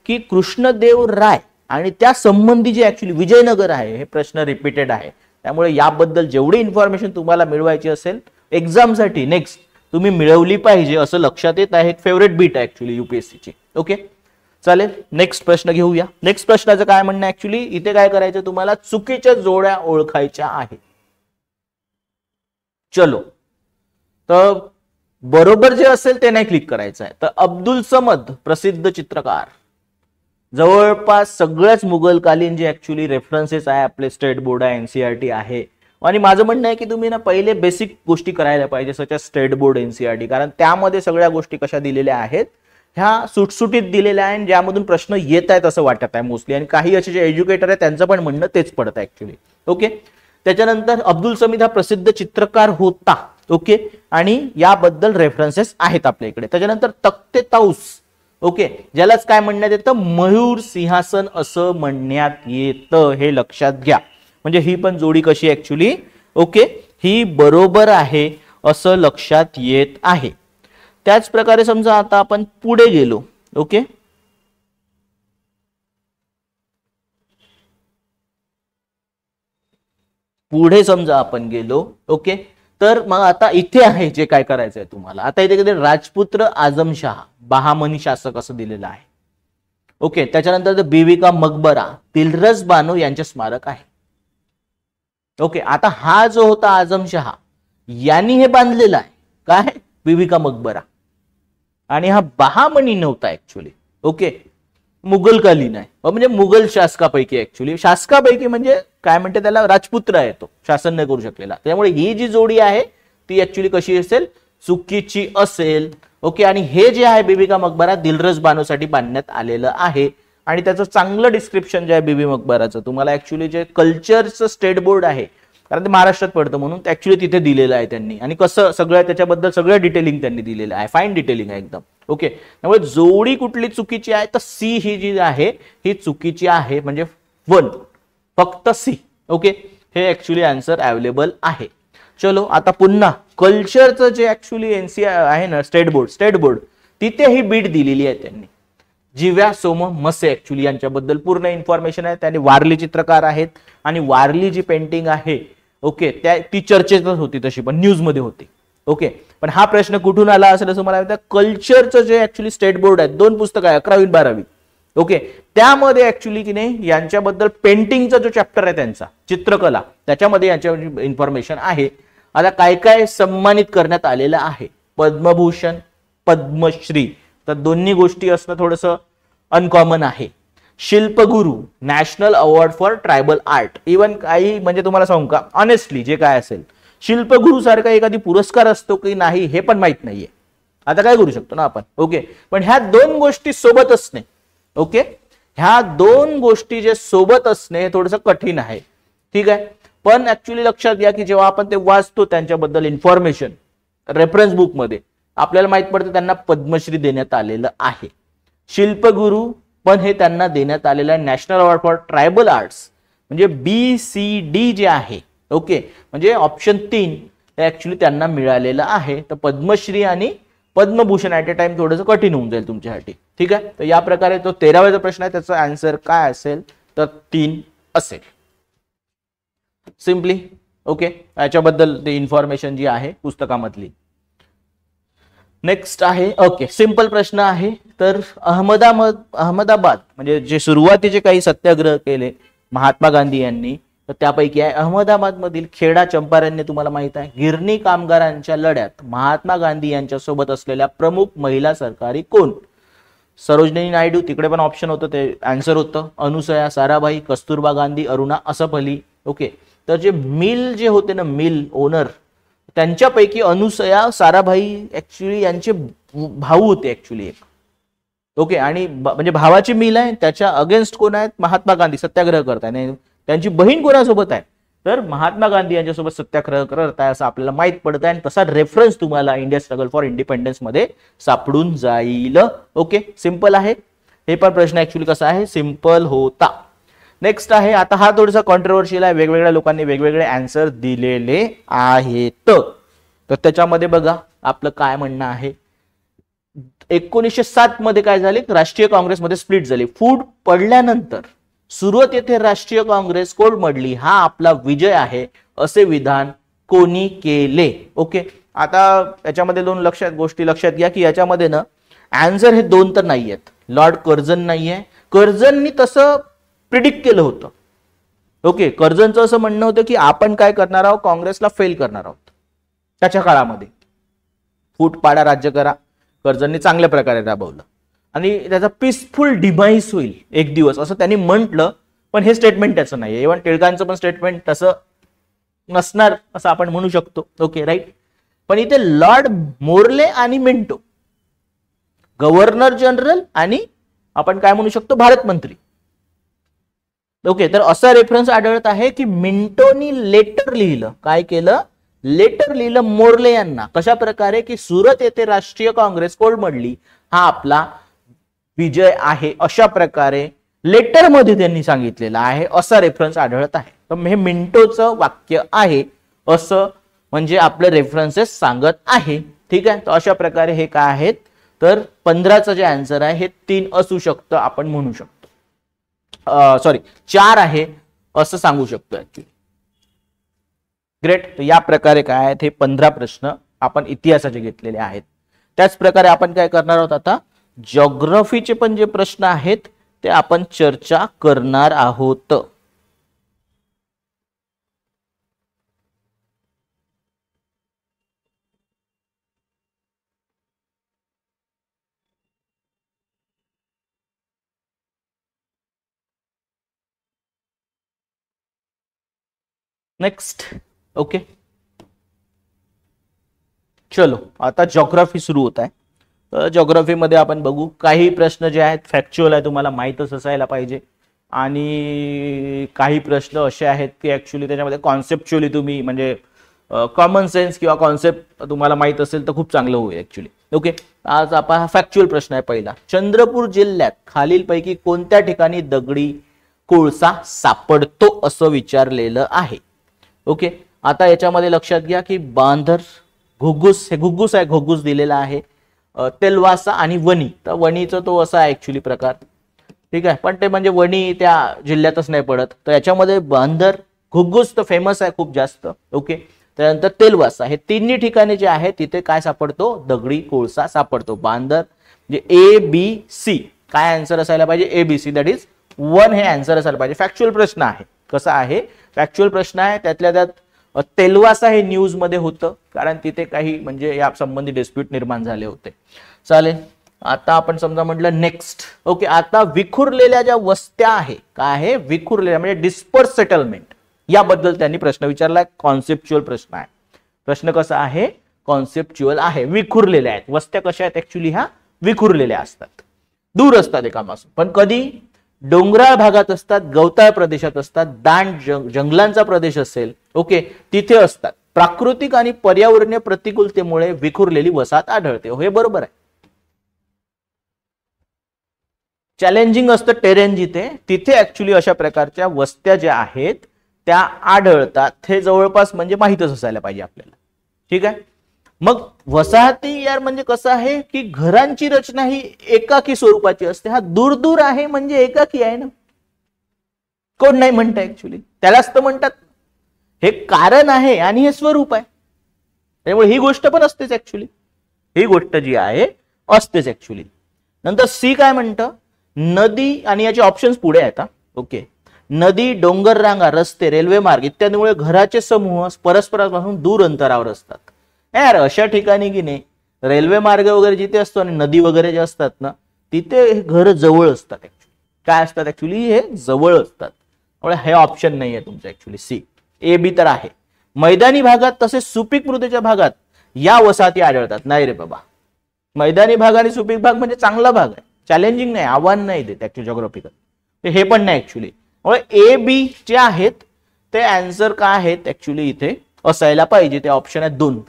की कृष्णदेव राय आणि त्या संबंधी जे ऍक्च्युली विजयनगर आहे हे प्रश्न रिपीटेड आहे. त्यामुळे याबद्दल जेवढी इन्फॉर्मेशन तुम्हाला मिळवायची असेल एक्झामसाठी नेक्स्ट तुम्ही मिळवली पाहिजे असं लक्षात येत आहे. फेवरेट बीट आहे ऍक्च्युली युपीएससीची. ओके, चालेल, नेक्स्ट प्रश्न घेऊया. नेक्स्ट प्रश्नाचं काय म्हणणं ऍक्च्युली इथे काय करायचं, तुम्हाला चुकीच्या जोड्या ओळखायच्या आहेत. चलो, तर बरोबर जे असेल ते नाही क्लिक करायचं आहे. तर अब्दुल समद प्रसिद्ध चित्रकार, जवळपास सगळ्याच मुघलकालीन जे ऍक्च्युली रेफरन्सेस आहे आपले स्टेट बोर्ड आहे, एनसीईआरटी आहे. आणि माझं म्हणणं आहे की तुम्ही ना पहिले बेसिक गोष्टी करायला पाहिजे, such as state board, NCERT, कारण त्यामध्ये सगळ्या गोष्टी कशा दिलेल्या आहेत, ह्या सुटसुटीत दिलेल्या आहेत, ज्यामधून प्रश्न येत आहेत असं वाटत आहे मोस्टली. आणि काही असे जे एज्युकेटर आहे त्यांचं पण म्हणणं तेच पडतं ऍक्च्युली. ओके, त्याच्यानंतर अब्दुल समीद हा प्रसिद्ध चित्रकार होता. ओके, आणि याबद्दल रेफरन्सेस आहेत आपल्या इकडे. त्याच्यानंतर तख्ते ताऊस, ओके, ज्यालाच काय म्हणण्यात येतं, मयूर सिंहासन असं म्हणण्यात येतं, हे लक्षात घ्या. म्हणजे ही पण जोडी कशी ऍक्च्युली, ओके, ही बरोबर आहे असं लक्षात येत आहे. त्याच प्रकारे समजा आता आपण पुढे गेलो. ओके, पुढे समजा आपण गेलो, ओके, तर मग आता इथे आहे जे काय करायचंय तुम्हाला, आता इथे कधी राजपुत्र आझम शाह बहामनी शासक असं दिलेलं आहे, ओके. त्याच्यानंतर बीबी का मकबरा दिलरस बानो यांचे स्मारक आहे, ओके. आता हा जो होता आझम शाह यांनी हे बांधलेलं आहे काय, बीबी का मकबरा, आणि हा बहामनी नव्हता ऍक्च्युली, ओके, मुघलकालीन आहे, म्हणजे मुघल शासकापैकी, ऍक्च्युली शासकापैकी म्हणजे काय म्हणते त्याला, राजपुत्र आहे तो, शासन नाही करू शकलेला. त्यामुळे ही जी जोडी आहे ती ऍक्च्युली कशी असेल, चुकीची असेल, ओके. आणि हे जे आहे बीबी का मकबरा दिलरस बानोसाठी बांधण्यात आलेलं आहे, आणि त्याचं चांगलं डिस्क्रिप्शन जे आहे बीबी मकबराचं तुम्हाला ऍक्च्युली जे कल्चरचं स्टेट बोर्ड आहे, कारण ते महाराष्ट्रात पडतं म्हणून ऍक्च्युली तिथे दिलेलं आहे त्यांनी, आणि कसं सगळं त्याच्याबद्दल सगळं डिटेलिंग त्यांनी दिलेलं आहे, फाईन डिटेलिंग आहे एकदम, ओके. त्यामुळे जोडी कुठली चुकीची आहे तर सी ही जी आहे ही चुकीची आहे, म्हणजे 1 फक्त सी, ओके. हे ऍक्च्युली आन्सर अवेलेबल आहे. चलो आता पुन्हा कल्चरचं जे ऍक्च्युली एनसी आहे ना, स्टेट बोर्ड तिथे ही बीट दिलेली आहे त्यांनी, जिव्या सोम मसे ऍक्च्युली यांच्याबद्दल पूर्ण इन्फॉर्मेशन आहे. त्यांनी वारली चित्रकार आहेत, आणि वारली जी पेंटिंग आहे, ओके, ती चर्चेतच होती, तशी पण न्यूज मध्ये होती, ओके. पण हा प्रश्न कुठून आला असेल असं मला वाटतं, कल्चरचं जे ऍक्च्युली स्टेट बोर्ड आहे, 2 पुस्तकं आहे, 11वी 12वी, ओके, त्यामध्ये ऍक्च्युली की नाही यांच्याबद्दल पेंटिंगचा जो चॅप्टर आहे त्यांचा चित्रकला, त्याच्यामध्ये यांच्या इन्फॉर्मेशन आहे. आता काय काय सन्मानित करण्यात आलेलं आहे, पद्मभूषण, पद्मश्री, तर दोन्ही गोष्टी असणं थोडंसं अनकॉमन आहे. Shilpguru, national award for tribal art, even काही म्हणजे तुम्हाला सांगू का ऑनेस्टली जे काय असेल, शिल्पगुरु सारखा एखादी पुरस्कार असतो की नाही हे पण माहित नाहीये. आता काय करू शकतो ना आपण, ओके. पण ह्या 2 गोष्टी सोबत असणे, ओके, ह्या 2 गोष्टी जे सोबत असणे हे थोडंसं कठीण आहे, ठीक आहे. पण ऍक्च्युली लक्षात घ्या की जेव्हा आपण ते वाचतो त्यांच्याबद्दल इन्फॉर्मेशन रेफरन्स बुक मध्ये, आपल्याला माहित पडतं त्यांना पद्मश्री देण्यात आलेलं आहे. शिल्पगुरु पण हे त्यांना देण्यात आलेलं आहे. National award for tribal arts म्हणजे BCD जे आहे, ओके, म्हणजे ऑप्शन 3 हे ऍक्च्युली त्यांना मिळालेलं आहे. तर पद्मश्री आणि पद्मभूषण ऍट अ टाइम थोडंसं कठीण होऊन जाईल तुमच्यासाठी, ठीक आहे. तर या प्रकारे तो 13वा प्रश्न आहे, त्याचा आन्सर काय असेल तर 3 असेल सिम्पली, ओके. याच्याबद्दल ते इन्फॉर्मेशन जी आहे पुस्तकामधली. नेक्स्ट आहे, ओके, सिंपल प्रश्न आहे. तर अहमदाबाद म्हणजे जे सुरुवातीचे काही सत्याग्रह केले महात्मा गांधी यांनी, तर त्यापैकी आहे अहमदाबाद मधील खेडा चंपारण्य, तुम्हाला माहित आहे. गिरणी कामगारांच्या लढ्यात महात्मा गांधी यांच्या सोबत असलेल्या प्रमुख महिला सरकारी कोण, सरोजिनी नायडू, तिकडे पण ऑप्शन होतं, ते आन्सर होतं. अनुसया साराभाई, कस्तुरबा गांधी, अरुणा असफ अली, ओके. तर जे मिल जे होते ना, मिल ओनर, त्यांच्यापैकी अनुसया साराभाई ऍक्च्युली यांचे भाऊ होते ऍक्च्युली एक, ओके. आणि म्हणजे भावाची मिल आहे, त्याच्या अगेन्स्ट कोण आहेत, महात्मा गांधी सत्याग्रह करताय, नाही त्यांची बहीण कोणासोबत आहे तर महात्मा गांधी यांच्यासोबत सत्याग्रह करत आहे असं आपल्याला माहित पडत आहे. आणि तसा रेफरन्स तुम्हाला इंडिया स्ट्रगल फॉर इंडिपेंडन्स मध्ये सापडून जाईल, ओके. सिंपल आहे हे पण प्रश्न ऍक्च्युली कसा आहे, सिंपल होता. नेक्स्ट आहे, आता हा थोडासा कॉन्ट्रोवर्शियल आहे, वेगवेगळ्या लोकांनी वेगवेगळे आन्सर दिलेले आहेत. तर त्याच्यामध्ये बघा आपलं काय म्हणणं आहे. 1907 मध्ये काय झाले, राष्ट्रीय काँग्रेसमध्ये स्प्लिट झाली. फूट पडल्यानंतर सुरत येथे राष्ट्रीय काँग्रेस कोलमडली, हा आपला विजय आहे असे विधान कोणी केले, ओके. आता याच्यामध्ये 2 गोष्टी लक्षात घ्या की याच्यामध्ये ना आन्सर हे 2 तर नाही आहेत. लॉर्ड कर्झन नाहीये, कर्झननी तसं प्रिडिक्ट केलं होतं, ओके. कर्झनचं असं म्हणणं होतं की आपण काय करणार आहोत, काँग्रेसला फेल करणार आहोत त्याच्या काळामध्ये, फूट पाडा राज्य करा. कर्झननी चांगल्या प्रकारे राबवलं आणि त्याचा पीसफुल डिमाइस होईल एक दिवस असं त्यांनी म्हटलं. पण हे स्टेटमेंट त्याचं नाहीये. इव्हन टिळकांचं पण स्टेटमेंट तसं नसणार असं आपण म्हणू शकतो, ओके, राईट. पण इथे लॉर्ड मोर्ले आणि मिंटो, गव्हर्नर जनरल आणि आपण काय म्हणू शकतो भारत मंत्री, ओके. तर असा रेफरन्स आढळत आहे की मिंटोनी लेटर लिहिलं, काय केलं, लेटर लिहिलं मोर्ले यांना, कशा प्रकारे की सुरत येथे राष्ट्रीय काँग्रेस कोलमडली, हा आपला विजय आहे अशा प्रकारे लेटर मध्ये त्यांनी सांगितलेलं आहे, असा रेफरन्स आढळत आहे. तर हे मिंटोचं वाक्य आहे असं म्हणजे आपले रेफरन्सेस सांगत आहे, ठीक आहे. तर अशा प्रकारे हे काय आहेत तर 15चं जे आन्सर आहे हे 3 असू शकतं, आपण म्हणू शकतो, सॉरी 4 आहे असं सांगू शकतो ऍक्च्युली. ग्रेट. या प्रकारे काय आहेत हे 15 प्रश्न आपण इतिहासाचे घेतलेले आहेत. त्याच प्रकारे आपण काय करणार आहोत आता, जिओग्राफीचे पण जे प्रश्न आहेत ते आपण चर्चा करणार आहोत. नेक्स्ट. ओके, चलो आता जिओग्राफी सुरू होत आहे. तर जिओग्राफीमध्ये आपण बघू, काही प्रश्न जे आहेत फॅक्च्युअल आहे, तुम्हाला माहीतच असायला पाहिजे, आणि काही प्रश्न असे आहेत की ऍक्च्युली त्याच्यामध्ये कॉन्सेप्च्युअली तुम्ही म्हणजे कॉमन सेन्स किंवा कॉन्सेप्ट तुम्हाला माहित असेल तर खूप चांगलं होईल ऍक्च्युली. ओके, आज आपण फॅक्च्युअल प्रश्न आहे पहिला. चंद्रपूर जिल्ह्यात खालीलपैकी कोणत्या ठिकाणी दगडी कोळसा सापडतो असं विचारलेलं आहे. ओके, आता याच्यामध्ये लक्षात घ्या की बांधर, घुग्गुस, हे घुग्गुस आहे, घुग्गुस दिलेला आहे, तेलवासा आणि वणी. तर वणीचा तो असा ऍक्च्युली प्रकार, ठीक आहे, पण ते म्हणजे वणी त्या जिल्ह्यातच नाही पडत. तर याच्यामध्ये बांधर, घुग्गुस तर फेमस आहे खूप जास्त. ओके, त्यानंतर तेलवासा, हे तिन्ही ठिकाणी जे आहे तिथे काय सापडतो, दगडी कोळसा सापडतो. बांधर म्हणजे ABC, काय आन्सर असायला पाहिजे, ABC, दॅट इज 1 हे आन्सर असायला पाहिजे. फॅक्च्युअल प्रश्न आहे. कसा आहे, फॅक्च्युअल प्रश्न आहे. त्यातल्या त्यात तेलवासा हे न्यूज मध्ये होतं, कारण तिथे काही म्हणजे या संबंधी डिस्प्यूट निर्माण झाले होते. चालेल, आता आपण समजा म्हटलं नेक्स्ट. ओके, आता विखुरलेल्या ज्या वस्त्या आहे, काय आहे, विखुरलेल्या म्हणजे डिस्पर्स सेटलमेंट, याबद्दल त्यांनी प्रश्न विचारलाय. कॉन्सेप्च्युअल प्रश्न आहे. प्रश्न कसा आहे, कॉन्सेप्च्युअल आहे. विखुरलेल्या आहेत वस्त्या, कशा आहेत ऍक्च्युली, ह्या विखुरलेल्या असतात, दूर असतात एकापासून, पण कधी डोंगराळ भागात असतात, गवताळ प्रदेशात असतात, दाट जंगलांचा प्रदेश असेल, ओके, तिथे असतात. प्राकृतिक आणि पर्यावरणीय प्रतिकूलतेमुळे विखुरलेली वसाहत आढळते. हे बरोबर आहे. चॅलेंजिंग असतं टेरेन जिथे, तिथे ऍक्च्युली अशा प्रकारच्या वस्त्या ज्या आहेत त्या आढळतात. हे जवळपास म्हणजे माहितच असायला पाहिजे आपल्याला, ठीक आहे. मग वसाहती यार म्हणजे कसं आहे की घरांची रचना ही एकाकी स्वरूपाची असते. हा दूर दूर आहे म्हणजे एकाकी आहे ना, कोण नाही म्हणतं ऍक्च्युली, त्यालाच तर म्हणतात. हे कारण आहे आणि हे स्वरूप आहे, त्यामुळे ही गोष्ट पण असतेच ऍक्च्युली, ही गोष्ट जी आहे असतेच ऍक्च्युली. नंतर सी काय म्हणतं, नदी, आणि याचे ऑप्शन्स पुढे आहेत. ओके, नदी, डोंगर रांगा, रस्ते, रेल्वे मार्ग इत्यादीमुळे घराचे समूह परस्परापासून दूर अंतरावर असतात. यार अशा ठिकाणी की नाही, रेल्वे मार्ग वगैरे जिथे असतो आणि नदी वगैरे जे असतात ना, तिथे घर जवळ असतात. काय असतात ऍक्च्युली, हे जवळ असतात. त्यामुळे हे ऑप्शन नाही आहे तुमचं ऍक्च्युली, सी. ए बी तर आहे. मैदानी भागात तसेच सुपीक मृदेच्या भागात या वसाहती आढळतात. नाही रे बाबा, मैदानी भाग आणि सुपीक भाग म्हणजे चांगला भाग आहे, चॅलेंजिंग नाही, आव्हान नाही देत ऍक्च्युली जॉग्राफिकल, हे पण नाही ऍक्च्युली. ए बी जे आहेत ते आन्सर काय आहेत ऍक्च्युली इथे असायला पाहिजे. ते ऑप्शन आहे 2.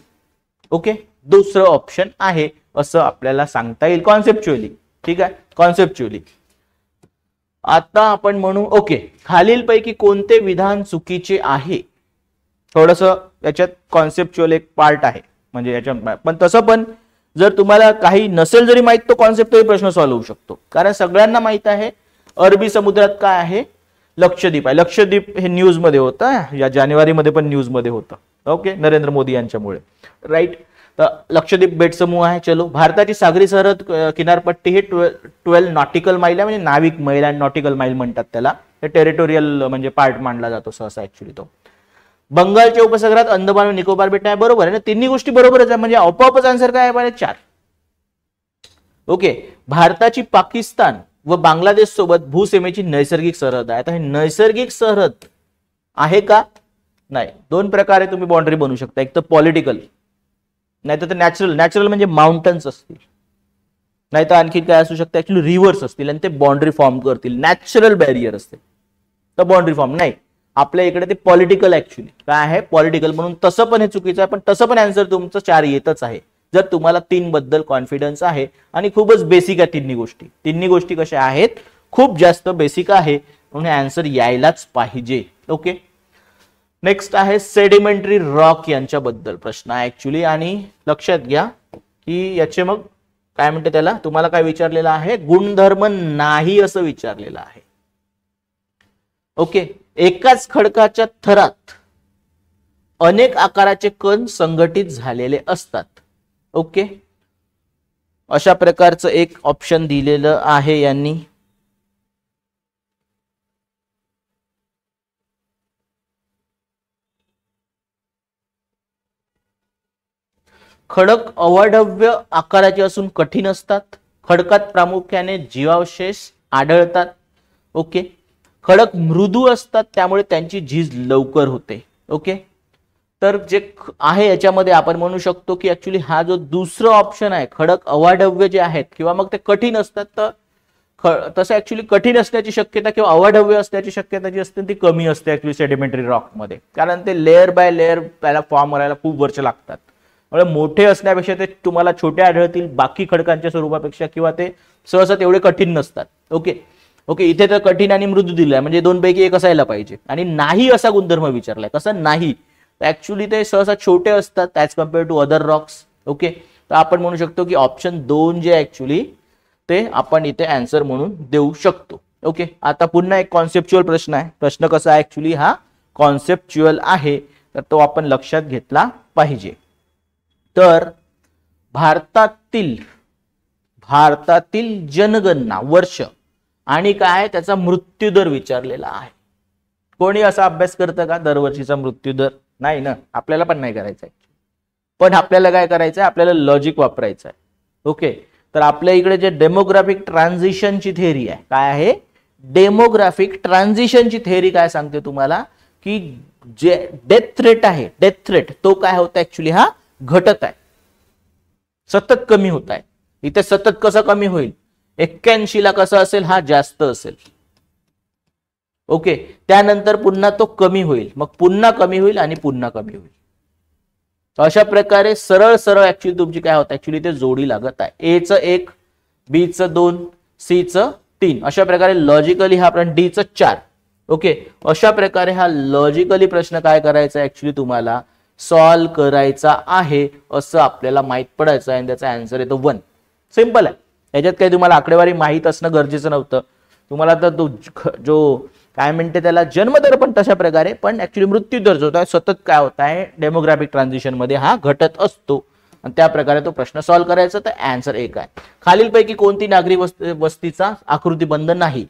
ओके, दुसरं ऑप्शन आहे असं आपल्याला सांगता येईल कॉन्सेप्च्युअली, ठीक आहे, कॉन्सेप्च्युअली. आता आपण म्हणू, ओके, खालीलपैकी कोणते विधान चुकीचे आहे. थोडस याच्यात कॉन्सेप्च्युअल एक पार्ट आहे, म्हणजे याच्यात पण तसं पण जर तुम्हाला काही नसेल जरी माहित तो कॉन्सेप्ट, तरी प्रश्न सॉल्व्ह होऊ शकतो. कारण सगळ्यांना माहित आहे अरबी समुद्रात काय आहे, लक्षद्वीप आहे. लक्षद्वीप हे न्यूज मध्ये होतं, या जानेवारीमध्ये पण न्यूज मध्ये होतं. ओके, नरेंद्र मोदी यांच्यामुळे, राईट. तर लक्षद्वीप बेट समूह आहे. चलो, भारताची सागरी सरहद किनारपट्टी ही 12 नॉटिकल माइल आहे, म्हणजे नाविक मैल आणि नॉटिकल माइल म्हणतात त्याला. हे टेरिटोरियल म्हणजे पार्ट मानला जातो सहसा ऍक्च्युली तो. बंगालच्या उपसागरात अंदमान आणि निकोबार बेट आहे, बरोबर आहे ना, तिन्ही गोष्टी बरोबरच आहे, म्हणजे आपोआपच आन्सर काय आहे, 4. ओके, भारताची पाकिस्तान व बांगलादेश सोबत भूसीमेची नैसर्गिक सरहद आहे. आता हे नैसर्गिक सरहद आहे का, नाही. 2 प्रकारे तुम्ही बाउंड्री बनवू शकता, एक तर पॉलिटिकल, नाही तर नॅचरल. नॅचरल म्हणजे माउंटन्स असतील, नाही तर आणखी काय असू शकतं ऍक्च्युली, रिव्हर्स असतील आणि ते बाउंड्री फॉर्म करतील. नॅचरल बॅरियर असते तर बाउंड्री फॉर्म नाही. आपल्या इकडे ते पॉलिटिकल ऍक्च्युली काय आहे, पॉलिटिकल, म्हणून तसं पण हे चुकीचं आहे. पण तसं पण आन्सर तुमचं 4 येतच आहे जर तुम्हाला 3 बद्दल कॉन्फिडन्स आहे आणि खूपच बेसिक आहे तिन्ही गोष्टी. तिन्ही गोष्टी कशा आहेत, खूप जास्त बेसिक आहे, म्हणून आन्सर यायलाच पाहिजे. ओके, नेक्स्ट आहे सेडिमेंटरी रॉक यांच्याबद्दल प्रश्न आहे ऍक्च्युली, आणि लक्षात घ्या की याचे मग काय म्हणते त्याला, तुम्हाला काय विचारलेलं आहे, गुणधर्म नाही असं विचारलेलं आहे. ओके, एकाच खडकाच्या थरात अनेक आकाराचे कण संघटित झालेले असतात. ओके, अशा प्रकारचं एक ऑप्शन दिलेलं आहे यांनी. खडक अवाढव्य आकाराचे असून कठीण असतात. खडकात प्रामुख्याने जीवावशेष आढळतात. ओके, खडक मृदू असतात त्यामुळे त्यांची झीज लवकर होते. ओके, तर जे आहे याच्यामध्ये आपण म्हणू शकतो की ऍक्च्युली हा जो दुसरा ऑप्शन आहे, खडक अवाढव्य जे आहेत किंवा मग ते कठीण असतात, तर तसं ऍक्च्युली कठीण असण्याची शक्यता किंवा अवाढव्य असण्याची शक्यता जी असते ती कमी असते ऍक्च्युली सेडिमेंटरी रॉक मध्ये, कारण ते लेअर बाय लेअर त्याला फॉर्म करायला खूप वर्ष लागतात. मोठे असण्यापेक्षा ते तुम्हाला छोटे आढळतील बाकी खडकांच्या स्वरूपापेक्षा, किंवा ते सहसा तेवढे कठीण नसतात. ओके ओके, इथे तर कठीण आणि मृदू दिलाय म्हणजे दोन पैकी एक असायला पाहिजे. आणि नाही असा गुणधर्म विचारलाय, कसं नाही, ऍक्च्युली ते सहसा छोटे असतात as compared to other rocks. Okay, तर आपण म्हणू शकतो की ऑप्शन 2 जे ऍक्च्युली ते आपण इथे आन्सर म्हणून देऊ शकतो. ओके, आता पुन्हा एक कॉन्सेप्च्युअल प्रश्न आहे. प्रश्न कसा ऍक्च्युली हा कॉन्सेप्च्युअल आहे, तर तो आपण लक्षात घेतला पाहिजे. तर भारतातील जनगणना वर्ष आणि काय त्याचा मृत्यूदर विचारलेला आहे. कोणी असा अभ्यास करतं का दरवर्षीचा मृत्यूदर? नाही ना, आपल्याला पण नाही करायचा आहे. पण आपल्याला काय करायचं आहे, आपल्याला लॉजिक वापरायचं आहे. ओके, तर आपल्या इकडे जे डेमोग्राफिक ट्रान्झिशनची थेअरी आहे, काय आहे डेमोग्राफिक ट्रान्झिशनची थेअरी काय सांगते तुम्हाला की जे डेथ रेट आहे, डेथ रेट तो काय होता ऍक्च्युली हा घटत आहे, सतत कमी होत आहे. इथे सतत कसं कमी होईल, 81 ला कसं असेल, हा जास्त असेल. ओके, त्यानंतर पुन्हा तो कमी होईल, मग पुन्हा कमी होईल आणि पुन्हा कमी होईल. अशा प्रकारे सरळ सरळ ऍक्च्युली तुमची काय होत ऍक्च्युली ते जोडी लागत आहे. ए चं 1, बी चं 2, सी चं 3, अशा प्रकारे लॉजिकली हा आपण डी चं 4. ओके, अशा प्रकारे हा लॉजिकली प्रश्न काय करायचा ऍक्च्युली तुम्हाला सॉल्व्ह करायचा आहे असं आपल्याला माहित पडायचं आहे. आणि त्याचा आन्सर येतो 1. सिंपल आहे, याच्यात काही तुम्हाला आकडेवारी माहित असणं गरजेचं नव्हतं. तुम्हाला तर तो जो काय म्हणते त्याला जन्मदर पण तशा प्रकारे, पण ऍक्च्युली मृत्यूदर जो होता सतत काय होत आहे डेमोग्राफिक ट्रान्झिशन मध्ये हा घटत असतो. आणि त्या प्रकारे तो प्रश्न सॉल्व्ह करायचा. तर आन्सर 1 आहे. खालीलपैकी कोणती नागरी वस्तीचा आकृतीबंध नाही?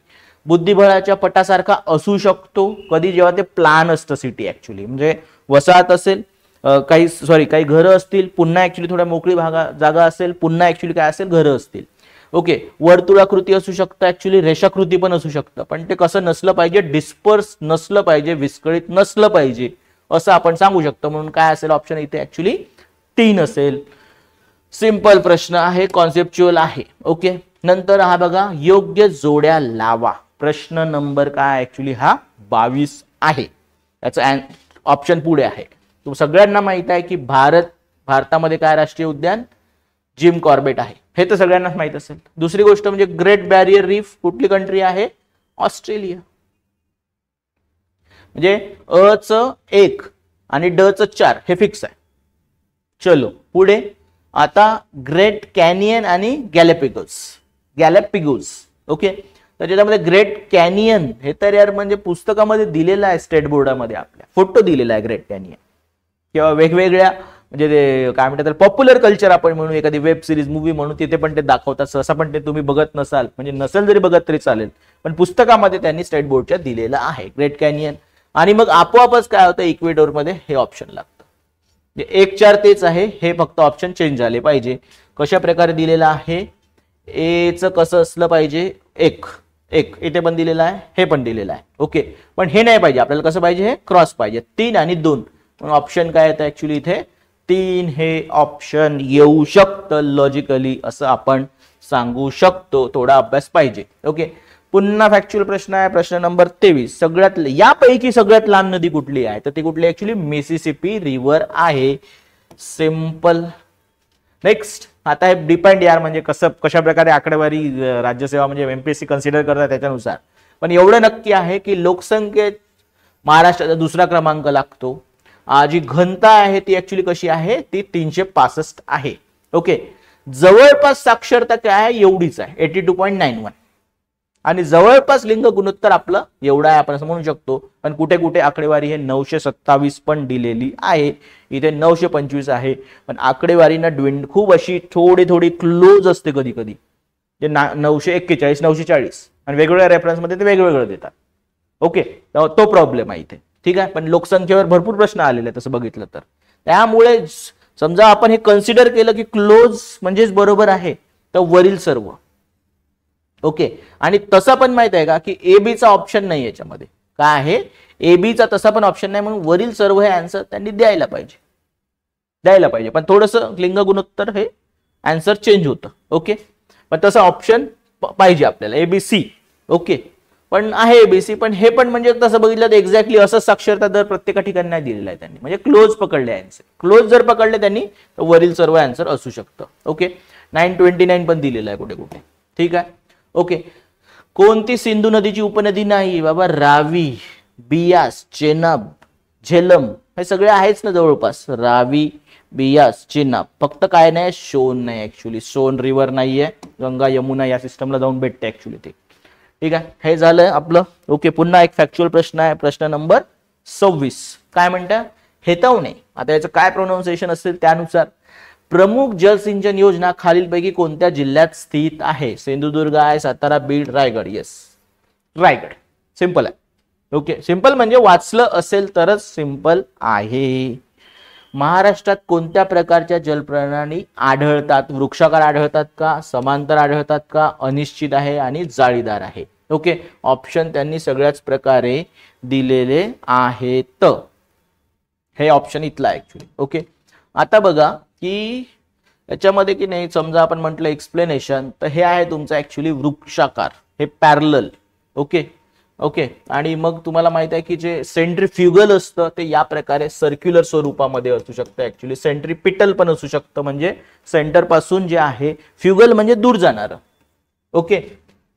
बुद्धिबळाच्या पटासारखा असू शकतो कधी, जेव्हा ते प्लान असतं सिटी ऍक्च्युली, म्हणजे वसाहत असेल, काही घरं असतील, पुन्हा ऍक्च्युली थोड्या मोकळी जागा असेल, पुन्हा ऍक्च्युली काय असेल घरं असतील. ओके, वर्तुळाकृती असू शकतं, ऍक्च्युली रेषाकृती पण असू शकतं, पण ते कसं नसलं पाहिजे, डिस्पर्स नसलं पाहिजे, विस्कळीत नसलं पाहिजे असं आपण सांगू शकतो. म्हणून काय असेल ऑप्शन इथे ऍक्च्युली 3 असेल. सिंपल प्रश्न आहे, कॉन्सेप्च्युअल आहे. ओके, नंतर हा बघा योग्य जोड्या लावा. प्रश्न नंबर काय ऍक्च्युली हा 22 आहे. त्याचं ऑप्शन पुढे आहे. तुम्ही सगळ्यांना माहित आहे की भारतामध्ये काय राष्ट्रीय उद्यान जिम कॉर्बेट आहे, हे तर सगळ्यांनाच माहित असेल. दुसरी गोष्ट म्हणजे ग्रेट बॅरियर रीफ कुठली कंट्री आहे, ऑस्ट्रेलिया. म्हणजे अ चं 1 आणि ड चं 4 हे फिक्स आहे. चलो पुढे, आता ग्रेट कॅनियन आणि गॅलेपिगोस. ओके, तर ज्याच्यामध्ये ग्रेट कॅनियन हे तर यार म्हणजे पुस्तकामध्ये दिलेलं आहे, स्टेट बोर्डामध्ये आपल्या फोटो दिलेला आहे ग्रेट कॅनियन, किंवा वेगवेगळ्या म्हणजे ते काय म्हणतात पॉप्युलर कल्चर आपण म्हणू, एखादी वेब सिरीज मूवी म्हणून तिथे पण ते दाखवतात. सहसा पण ते तुम्ही बघत नसाल, म्हणजे नसेल जरी बघत तरी चालेल, पण पुस्तकामध्ये त्यांनी स्टेट बोर्डच्या दिलेलं आहे ग्रेट कॅनियन. आणि मग आपोआपच काय होतं इक्वेडोरमध्ये हे ऑप्शन लागतं. 1, 4 तेच आहे, हे फक्त ऑप्शन चेंज झाले पाहिजे. कशा प्रकारे दिलेलं आहे, ए चं कसं असलं पाहिजे 1 इथे पण दिलेलं आहे, हे पण दिलेलं आहे. ओके, पण हे नाही पाहिजे आपल्याला, कसं पाहिजे हे क्रॉस पाहिजे. 3 आणि 2 म्हणून ऑप्शन काय येतं ऍक्च्युली इथे 3 हे ऑप्शन येऊ शकतं लॉजिकली असं आपण सांगू शकतो. थोडा अभ्यास पाहिजे. ओके, पुन्हा फॅक्च्युअल प्रश्न आहे. प्रश्न नंबर 23, यापैकी सगळ्यात लांब नदी कुठली आहे? तर ती कुठली ऍक्च्युली मिसिसिपी रिव्हर आहे. सिंपल. नेक्स्ट, आता हे डिपेंड यार म्हणजे कशा प्रकारे आकडेवारी राज्यसेवा म्हणजे एमपीएससी कन्सिडर करतात त्याच्यानुसार, पण एवढं नक्की आहे की लोकसंख्येत महाराष्ट्राचा 2रा क्रमांक लागतो. जी घनता आहे ती ऍक्च्युली कशी आहे, ती 365 आहे. ओके, जवळपास साक्षरता काय आहे एवढीच आहे 82.91. आणि जवळपास लिंग गुणोत्तर आपलं एवढं आहे आपण असं म्हणू शकतो. पण कुठे कुठे आकडेवारी हे 927 पण दिलेली आहे, इथे 925 आहे. पण आकडेवारी ना खूप अशी थोडी थोडी क्लोज असते कधी कधी, जे 941 940 आणि वेगवेगळ्या रेफरन्समध्ये ते वेगवेगळं देतात. ओके, तो प्रॉब्लेम आहे इथे. ठीक आहे, पण लोकसंख्येवर भरपूर प्रश्न आलेले आहेत तसं बघितलं तर. त्यामुळे समजा आपण हे कन्सिडर केलं की क्लोज म्हणजेच बरोबर आहे, तर वरील सर्व. ओके, आणि तसं पण माहित आहे का की ए बी चा ऑप्शन नाही याच्यामध्ये. काय आहे, ए बी चा तसा पण ऑप्शन नाही, म्हणून वरील सर्व हे आन्सर त्यांनी द्यायला पाहिजे. पण थोडंसं लिंग गुणोत्तर हे आन्सर चेंज होतं. ओके, पण तसं ऑप्शन पाहिजे आपल्याला एबीसी. ओके, पण आहे एबीसी, पण हे पण म्हणजे तसं बघितलं तर एक्झॅक्टली असं साक्षरता दर प्रत्येका ठिकाणी नाही दिलेला आहे त्यांनी, म्हणजे क्लोज पकडले आन्सर. क्लोज जर पकडले त्यांनी तर वरील सर्व आन्सर असू शकतं. ओके, 929 पण दिलेलं आहे कुठे कुठे. ठीक आहे. ओके, कोणती सिंधू नदीची उपनदी नाही बाबा? रावी, बियास, चेनाब, झेलम हे सगळे आहेच ना जवळपास. रावी, बियास, चेनाब, फक्त काय नाही, सोन नाही. ऍक्च्युली सोन रिव्हर नाहीये, गंगा यमुना या सिस्टमला जाऊन भेटते ऍक्च्युली ते. ठीक आहे, हे झालंय आपलं. ओके, पुन्हा एक फॅक्च्युअल प्रश्न आहे, प्रश्न नंबर 26. काय म्हणता? हेतवणे. आता याचं काय प्रोनाउन्सिएशन असेल त्यानुसार. प्रमुख जलसिंचन योजना खालीलपैकी कोणत्या जिल्ह्यात स्थित आहे? सिंधुदुर्ग आहे, सातारा, बीड, रायगड. येस, रायगड. सिंपल आहे. ओके, सिंपल म्हणजे वाचलं असेल तरच सिंपल आहे. महाराष्ट्रात कोणत्या प्रकारच्या जलप्रणाली आढळतात? वृक्षाकार आढळतात का, समांतर आढळतात का, अनिश्चित आहे आणि जाळीदार आहे? ओके, ऑप्शन त्यांनी सगळ्याच प्रकारे दिलेले आहेत. हे ऑप्शन इथला ऍक्च्युली. ओके, आता बघा की याच्यामध्ये की नाही, समजा आपण म्हटलं एक्सप्लेनेशन, तर हे आहे तुमचं ऍक्च्युली वृक्षाकार, हे पॅरलल. ओके ओके, आणि मग तुम्हाला माहित आहे की जे सेंट्रीफ्युगल असतं ते या प्रकारे सर्क्युलर स्वरूपामध्ये असू शकतं. ऍक्च्युली सेंट्रीपिटल पण असू शकतं, म्हणजे सेंटर पासून जे आहे, फ्युगल म्हणजे दूर जाणार. ओके,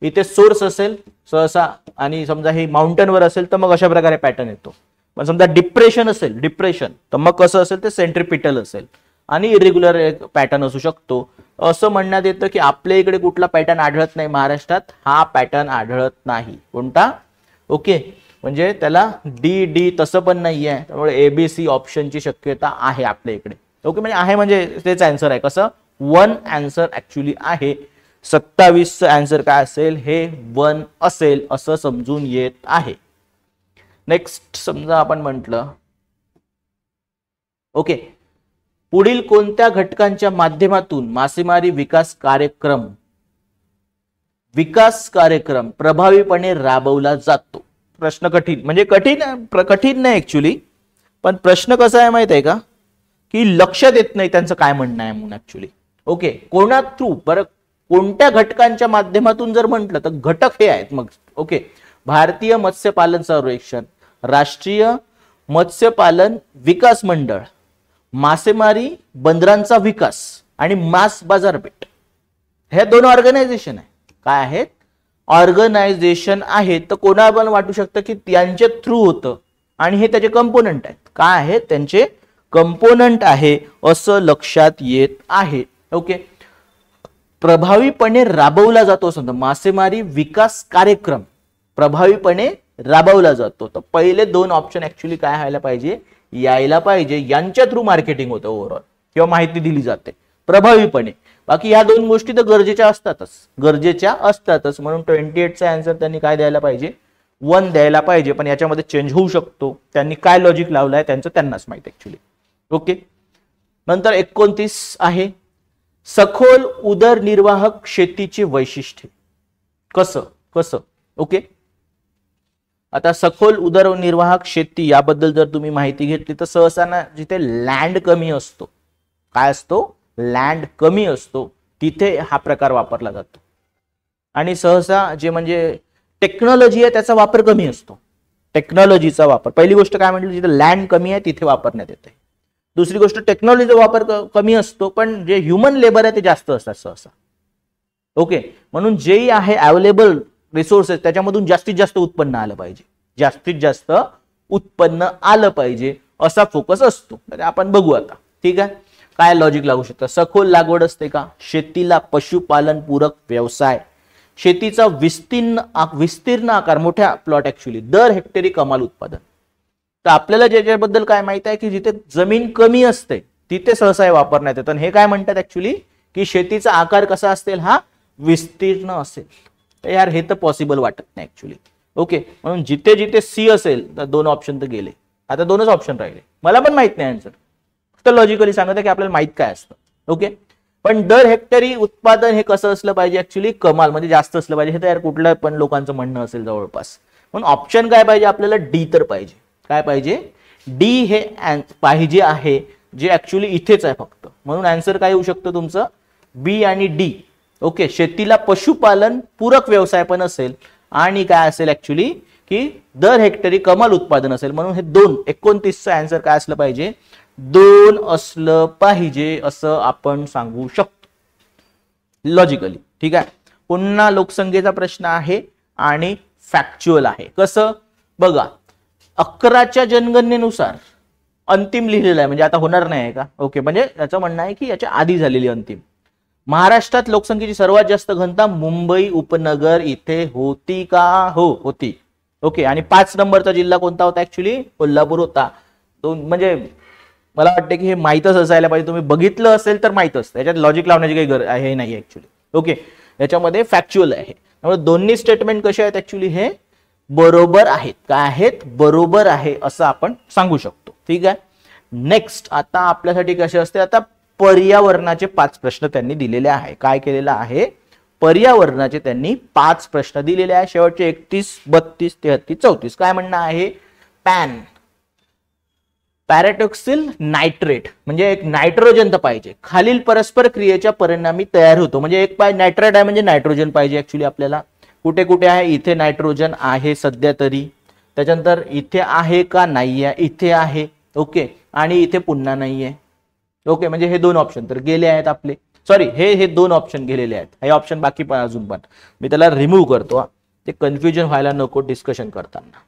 इथे सोर्स असेल सहसा, आणि समजा हे माउंटनवर असेल तर मग अशा प्रकारे पॅटर्न येतो. पण समजा डिप्रेशन असेल, डिप्रेशन, तर मग कसं असेल, ते सेंट्रीपिटल असेल आणि इरेग्युलर पॅटर्न असू शकतो. असं म्हणण्यात येतं की आपल्या इकडे कुठला पॅटर्न आढळत नाही महाराष्ट्रात, हा पॅटर्न आढळत नाही. कोणता? ओके, म्हणजे त्याला डी डी तसं पण नाही आहे, त्यामुळे एबीसी ऑप्शनची शक्यता आहे आपल्या इकडे. ओके, म्हणजे आहे म्हणजे तेच आन्सर आहे. कसं? 1 आन्सर ऍक्च्युली आहे. 27 आन्सर काय असेल? हे 1 असेल असं समजून येत आहे. नेक्स्ट समजा आपण म्हटलं, ओके, पुढील कोणत्या घटकांच्या माध्यमातून मासेमारी विकास कार्यक्रम प्रभावीपणे राबवला जातो? प्रश्न कठीण, म्हणजे कठीण नाही ऍक्च्युली, पण प्रश्न कसा आहे माहित आहे का, की लक्षात येत नाही त्यांचं काय म्हणणं आहे म्हणून ऍक्च्युली. ओके, कोणा थ्रू बरं, कोणत्या घटकांच्या माध्यमातून जर म्हटलं तर घटक हे आहेत मग. ओके, भारतीय मत्स्यपालन सर्वेक्षण, राष्ट्रीय मत्स्यपालन विकास मंडळ, मासेमारी बंदरांचा विकास आणि मास बाजारपेठ, हे 2 ऑर्गनायझेशन आहे. काय आहेत? ऑर्गनायझेशन आहेत. तर कोणाला पण वाटू शकतं की त्यांच्या थ्रू होतं, आणि हे त्याचे कंपोनंट आहेत. काय आहेत? त्यांचे कंपोनंट आहे असं लक्षात येत आहे. ओके, प्रभावीपणे राबवला जातो. समजा मासेमारी विकास कार्यक्रम प्रभावीपणे राबवला जातो, तर पहिले 2 ऑप्शन ऍक्च्युली काय व्हायला पाहिजे? यायला पाहिजे. यांच्या थ्रू मार्केटिंग होतं ओव्हरऑल, किंवा माहिती दिली जाते प्रभावीपणे. बाकी या 2 गोष्टी तर गरजेच्या असतातच. म्हणून 28चा आन्सर त्यांनी काय द्यायला पाहिजे? 1 द्यायला पाहिजे. पण याच्यामध्ये चेंज होऊ शकतो. त्यांनी काय लॉजिक लावलाय त्यांचं त्यांनाच माहिती ऍक्च्युली. ओके, नंतर 29 आहे, सखोल उदरनिर्वाहक शेतीची वैशिष्ट्ये. कसं? ओके, आता सखोल उदरनिर्वाहक शेती याबद्दल जर तुम्ही माहिती घेतली तर सहसा ना, जिथे लँड कमी असतो, काय असतो? लँड कमी असतो, तिथे हा प्रकार वापरला जातो. आणि सहसा जे म्हणजे टेक्नॉलॉजी आहे त्याचा वापर कमी असतो. टेक्नॉलॉजीचा वापर, पहिली गोष्ट काय म्हटलं, जिथे लँड कमी आहे तिथे वापरण्यात येते. दुसरी गोष्ट, टेक्नॉलॉजीचा वापर कमी असतो, पण जे ह्युमन लेबर आहे ते जास्त असतात सहसा. ओके, म्हणून जेही आहे अवेलेबल रिसोर्सेस त्याच्यामधून जास्तीत जास्त उत्पन्न आलं पाहिजे, असा फोकस असतो. आपण बघू आता. ठीक आहे, काय लॉजिक लागू शकतं? सखोल लागवड असते का? शेतीला पशुपालन पूरक व्यवसाय, शेतीचा विस्तीर्ण आकार, मोठ्या प्लॉट ऍक्च्युली, दर हेक्टरी कमाल उत्पादन. तर आपल्याला ज्याच्याबद्दल काय माहित आहे की जिथे जमीन कमी असते तिथे सहसा हे वापरण्यात येतं. हे काय म्हणतात ऍक्च्युली की शेतीचा आकार कसा असेल, हा विस्तीर्ण असेल. तर यार हे तर पॉसिबल वाटत नाही ऍक्च्युली. ओके, म्हणून जिथे जिथे सी असेल तर 2 ऑप्शन तर गेले, आता 2च ऑप्शन राहिले. मला पण माहित नाही आन्सर, तर लॉजिकली सांगत आहे की आपल्याला माहित काय असतं. ओके, पण दर हेक्टरी उत्पादन हे कसं असलं पाहिजे ऍक्च्युली, कमाल म्हणजे जास्त असलं पाहिजे. हे तर यार कुठल्या पण लोकांचं म्हणणं असेल जवळपास. म्हणून ऑप्शन काय पाहिजे आपल्याला, डी तर पाहिजे. काय पाहिजे, डी हे पाहिजे आहे, जे ऍक्च्युली इथेच आहे फक्त. म्हणून आन्सर काय येऊ शकतं तुमचं, बी आणि डी. ओके, शेतीला पशुपालन पूरक व्यवसाय पण असेल आणि काय असेल ऍक्च्युली की दर हेक्टरी कमाल उत्पादन असेल. म्हणून हे 29चं आन्सर काय असलं पाहिजे, 2 असलं पाहिजे असं आपण सांगू शकतो लॉजिकली. ठीक आहे, पुन्हा लोकसंख्येचा प्रश्न आहे आणि फॅक्च्युअल आहे. कसं बघा, 11च्या जनगणनेनुसार अंतिम लिहिलेलं आहे, म्हणजे आता होणार नाही का. ओके, म्हणजे याचं म्हणणं आहे की याच्या आधी झालेली अंतिम. महाराष्ट्रात लोकसंख्येची सर्वात जास्त घनता मुंबई उपनगर इथे होती का, हो होती. ओके, आणि 5 नंबरचा जिल्हा कोणता होता ऍक्च्युली, कोल्हापूर होता. म्हणजे मला वाटतं की हे माहीतच असायला पाहिजे, तुम्ही बघितलं असेल तर माहित असतं, याच्यात लॉजिक लावण्याची काही गरज आहे नाही ऍक्च्युली. ओके, याच्यामध्ये फॅक्च्युअल आहे. त्यामुळे दोन्ही स्टेटमेंट कसे आहेत ऍक्च्युली, हे बरोबर आहेत. काय आहेत, बरोबर आहे असं आपण सांगू शकतो. ठीक आहे, नेक्स्ट आता आपल्यासाठी कसे असते, आता पर्यावरणाचे 5 प्रश्न त्यांनी दिलेले आहे. काय केलेलं आहे, पर्यावरणाचे त्यांनी 5 प्रश्न दिलेले आहे. शेवटचे 31, 32, 33, 34. काय म्हणणं आहे, पॅराटॉक्सिल नायट्रेट म्हणजे एक नायट्रोजन तर पाहिजे, खालील परस्पर क्रियेच्या परिणामी तयार होतो. म्हणजे एक नायट्रेट आहे म्हणजे नायट्रोजन पाहिजे ऍक्च्युली आपल्याला. कुठे कुठे आहे, इथे नायट्रोजन आहे सध्या तरी, त्याच्यानंतर इथे आहे का नाही आहे, इथे आहे. ओके, आणि इथे पुन्हा नाहीये. ओके, म्हणजे हे 2 ऑप्शन तर गेले आहेत आपले. सॉरी, हे 2 ऑप्शन गेलेले आहेत. हे ऑप्शन बाकी पण अजून पण मी त्याला रिमूव्ह करतो, ते कन्फ्युजन व्हायला नको डिस्कशन करताना.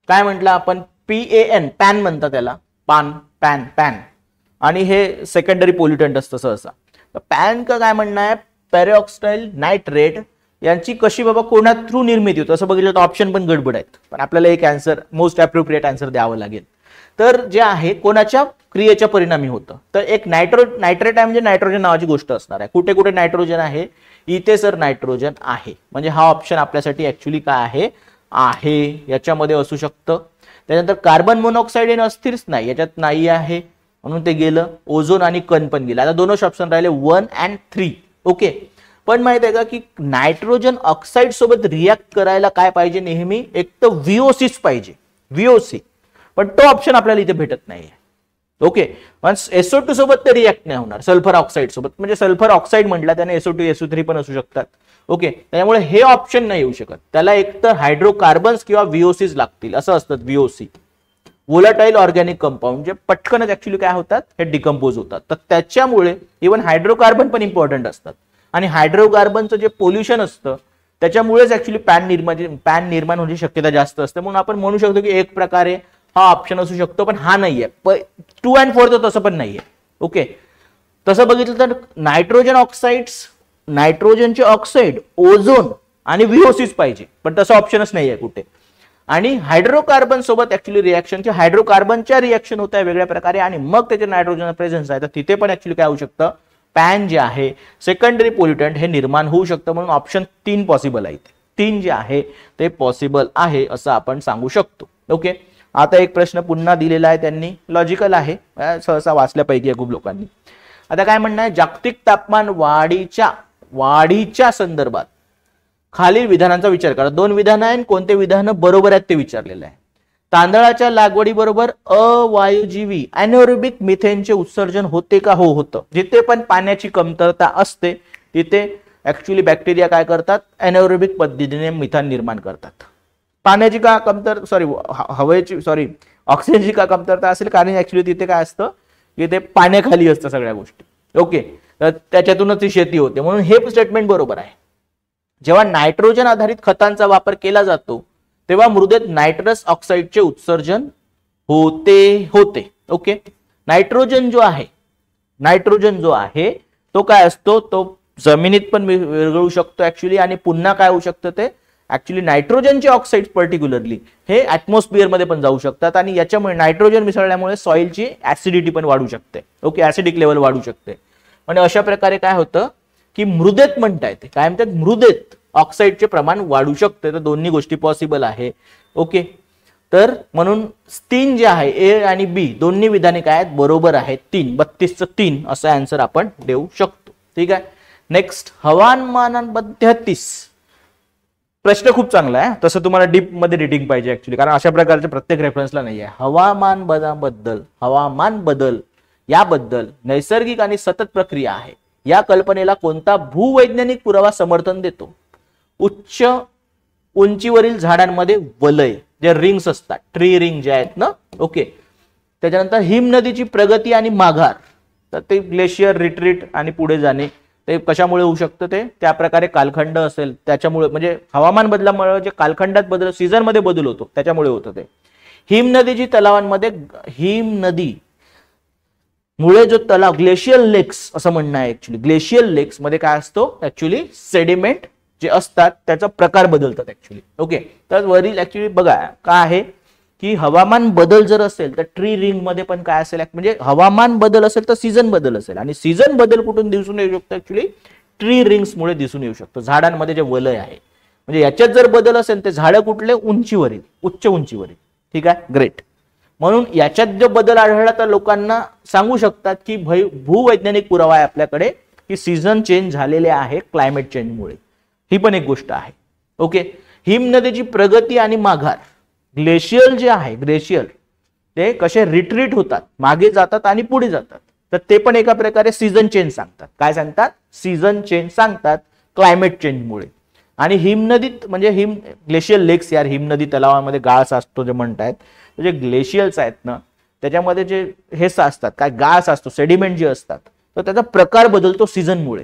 काय म्हटलं आपण, PAN, पॅन म्हणतात त्याला, पॅन, आणि हे सेकंडरी पोल्युटंट असतं सहसा. तर पॅन का काय म्हणणं आहे, पॅरॉक्साइड नायट्रेट यांची कशी बाबा कोणा थ्रू निर्मिती होतं असं बघितलं तर ऑप्शन पण गडबड आहेत, पण आपल्याला एक आन्सर, मोस्ट अप्रोप्रिएट आन्सर द्यावं लागेल. तर जे आहे कोणाच्या क्रियेच्या परिणामी होतं, तर एक नायट्रेट आहे म्हणजे नायट्रोजन नावाची गोष्ट असणार आहे. कुठे कुठे नायट्रोजन आहे, इथे सर नायट्रोजन आहे, म्हणजे हा ऑप्शन आपल्यासाठी ऍक्च्युली काय आहे याच्यामध्ये असू शकतं. त्यानंतर कार्बन मोनॉक्साईड हे अस्थिरच नाही, याच्यात नाही आहे म्हणून ते गेलं. ओझोन आणि कण पण गेलं. आता 2च ऑप्शन राहिले 1 आणि 3. ओके, पण माहित आहे का की नायट्रोजन ऑक्साईड सोबत रिॲक्ट करायला काय पाहिजे, नेहमी एक तर VOCच पाहिजे, VOC, पण तो ऑप्शन आपल्याला इथे भेटत नाहीये. ओके, पण SO2 सोबत ते रिॲक्ट नाही होणार, सल्फर ऑक्साईड सोबत. म्हणजे सल्फर ऑक्साईड म्हटलं त्याने SO2 SO3 पण असू शकतात. ओके, त्यामुळे हे ऑप्शन नाही येऊ शकत, त्याला एक तर हायड्रोकार्बन्स किंवा VOCs लागतील. असं असतात VOC, व्होलाटाईल ऑर्गॅनिक कंपाऊंड, जे पटकनच ऍक्च्युली काय होतात, हे डिकम्पोज होतात. तर त्याच्यामुळे इव्हन हायड्रोकार्बन पण इम्पॉर्टंट असतात, आणि हायड्रोकार्बनचं जे पोल्युशन असतं त्याच्यामुळेच ऍक्च्युली पॅन निर्माण होण्याची शक्यता जास्त असते. म्हणून आपण म्हणू शकतो की एक प्रकारे हा ऑप्शन असू शकतो, पण हा नाहीये. 2 आणि 4 तर तसं पण नाहीये. ओके, तसं बघितलं तर नायट्रोजनचे ऑक्साईड, ओझोन आणि VOCs पाहिजे, पण तसं ऑप्शनच नाहीये कुठे. आणि हायड्रोकार्बन सोबत ऍक्च्युली रिॲक्शन, की हायड्रोकार्बनच्या रिॲक्शन होत आहे वेगळ्या प्रकारे, आणि मग त्याचे नायट्रोजन प्रेझेन्स आहे, तर तिथे पण ऍक्च्युली काय होऊ शकतं, पॅन जे आहे सेकंडरी पोल्युटंट हे निर्माण होऊ शकतं. म्हणून ऑप्शन 3 पॉसिबल आहे, 3 जे आहे ते पॉसिबल आहे असं आपण सांगू शकतो. ओके, आता एक प्रश्न पुन्हा दिलेला आहे त्यांनी, लॉजिकल आहे, सहसा वाचल्यापैकी खूप लोकांनी. आता काय म्हणणं आहे, जागतिक तापमान वाढीच्या संदर्भात खालील विधानांचा विचार करा. 2 विधान आहे, कोणते विधान बरोबर आहेत ते विचारलेलं आहे. तांदळाच्या लागवडीबरोबर अवायुजीवी एनएरोबिक मिथेनचे उत्सर्जन होते का, हो होतं. जिथे पण पाण्याची कमतरता असते तिथे ऍक्च्युली बॅक्टेरिया काय करतात, एनएरोबिक पद्धतीने मिथेन निर्माण करतात. पाण्याची का ऑक्सिजनची का कमतरता असेल, कारण ऍक्च्युली तिथे काय असतं, तिथे पाण्याखाली असतं सगळ्या गोष्टी. ओके, तर त्याच्यातूनच ती शेती होते. म्हणून हे स्टेटमेंट बरोबर आहे. जेव्हा नायट्रोजन आधारित खतांचा वापर केला जातो तेव्हा मृदेत नायट्रस ऑक्साईडचे उत्सर्जन होते. ओके, नायट्रोजन जो आहे तो काय असतो, तो जमिनीत पण विरघळू शकतो ऍक्च्युली, आणि पुन्हा काय होऊ शकतं ते ऍक्च्युली नायट्रोजनचे ऑक्साईड पर्टिक्युलरली हे ऍटमॉस्फिअर मध्ये पण जाऊ शकतात, आणि याच्यामुळे नायट्रोजन मिसळल्यामुळे सॉइलची ऍसिडिटी पण वाढू शकते. ओके, ऍसिडिक लेवल वाढू शकते. आणि अशा प्रकारे काय होतं की मृदेत म्हणता येते, काय म्हणतात, मृदेत ऑक्साईडचे प्रमाण वाढू शकते. तर दोन्ही गोष्टी पॉसिबल आहे. ओके, तर म्हणून 3 जे आहे ए आणि बी दोन्ही विधाने काय आहेत, बरोबर आहेत. 3 32चं 3 असं आन्सर आपण देऊ शकतो. ठीक आहे. नेक्स्ट, हवामानाबद्दल 33 प्रश्न खूप चांगला आहे. तसं तुम्हाला डीप मध्ये रिडिंग पाहिजे ऍक्च्युली, कारण अशा प्रकारचे प्रत्येक रेफरन्सला नाही आहे. हवामान बदल याबद्दल नैसर्गिक आणि सतत प्रक्रिया आहे, या कल्पनेला कोणता भूवैज्ञानिक पुरावा समर्थन देतो? उच्च उंचीवरील झाडांमध्ये वलय, जे रिंग्स असतात, ट्री रिंग जे आहेत ना. ओके, त्याच्यानंतर हिमनदीची प्रगती आणि माघार, तर ते ग्लेशियर रिट्रीट आणि पुढे जाणे, ते कशामुळे होऊ शकतं, ते त्या प्रकारे कालखंड असेल त्याच्यामुळे, म्हणजे हवामान बदलामुळे जे कालखंडात बदल, सीझन मध्ये बदल होतो त्याच्यामुळे होतं ते. हिमनदीची तलावांमध्ये, हिमनदी मुळे जो तलाव, ग्लेशियल लेक्स असं म्हणणं आहे ऍक्च्युली. ग्लेशियल लेक्स मध्ये काय असतो ऍक्च्युली, सेडिमेंट जे असतात त्याचा प्रकार बदलतात ऍक्च्युली. ओके, तर वरील ऍक्च्युली बघा काय आहे की हवामान बदल जर असेल तर ट्री रिंग मध्ये पण काय असेल, म्हणजे हवामान बदल असेल तर सीझन बदल असेल, आणि सीझन बदल कुठून दिसून येऊ शकतो ऍक्च्युली, ट्री रिंग्स मुळे दिसून येऊ शकतो. झाडांमध्ये जे वलय आहे, म्हणजे याच्यात जर बदल असेल ते झाडं कुठले, उंचीवरील, उच्च उंचीवरील. ठीक आहे, ग्रेट. म्हणून याच्यात जो बदल आढळला तर लोकांना सांगू शकतात की भूवैज्ञानिक पुरावा आहे आपल्याकडे की सीझन चेंज झालेले आहे क्लायमेट चेंजमुळे. ही पण एक गोष्ट आहे. ओके, हिमनदीची प्रगती आणि माघार, ग्लेशियल जे आहे, ग्लेशियर ते कसे रिट्रीट होतात, मागे जातात आणि पुढे जातात, तर ते पण एका प्रकारे सीझन चेंज सांगतात. काय सांगतात, सीझन चेंज सांगतात क्लायमेट चेंजमुळे. आणि हिमनदीत म्हणजे ग्लेशियल लेक्स, यार हिमनदी तलावामध्ये गाळ असतो जे म्हणतायत, जे ग्लेशियल्स आहेत ना त्याच्यामध्ये जे हे असतात, काय गाळ असतो, सेडिमेंट जे असतात, तर त्याचा प्रकार बदलतो सीझनमुळे.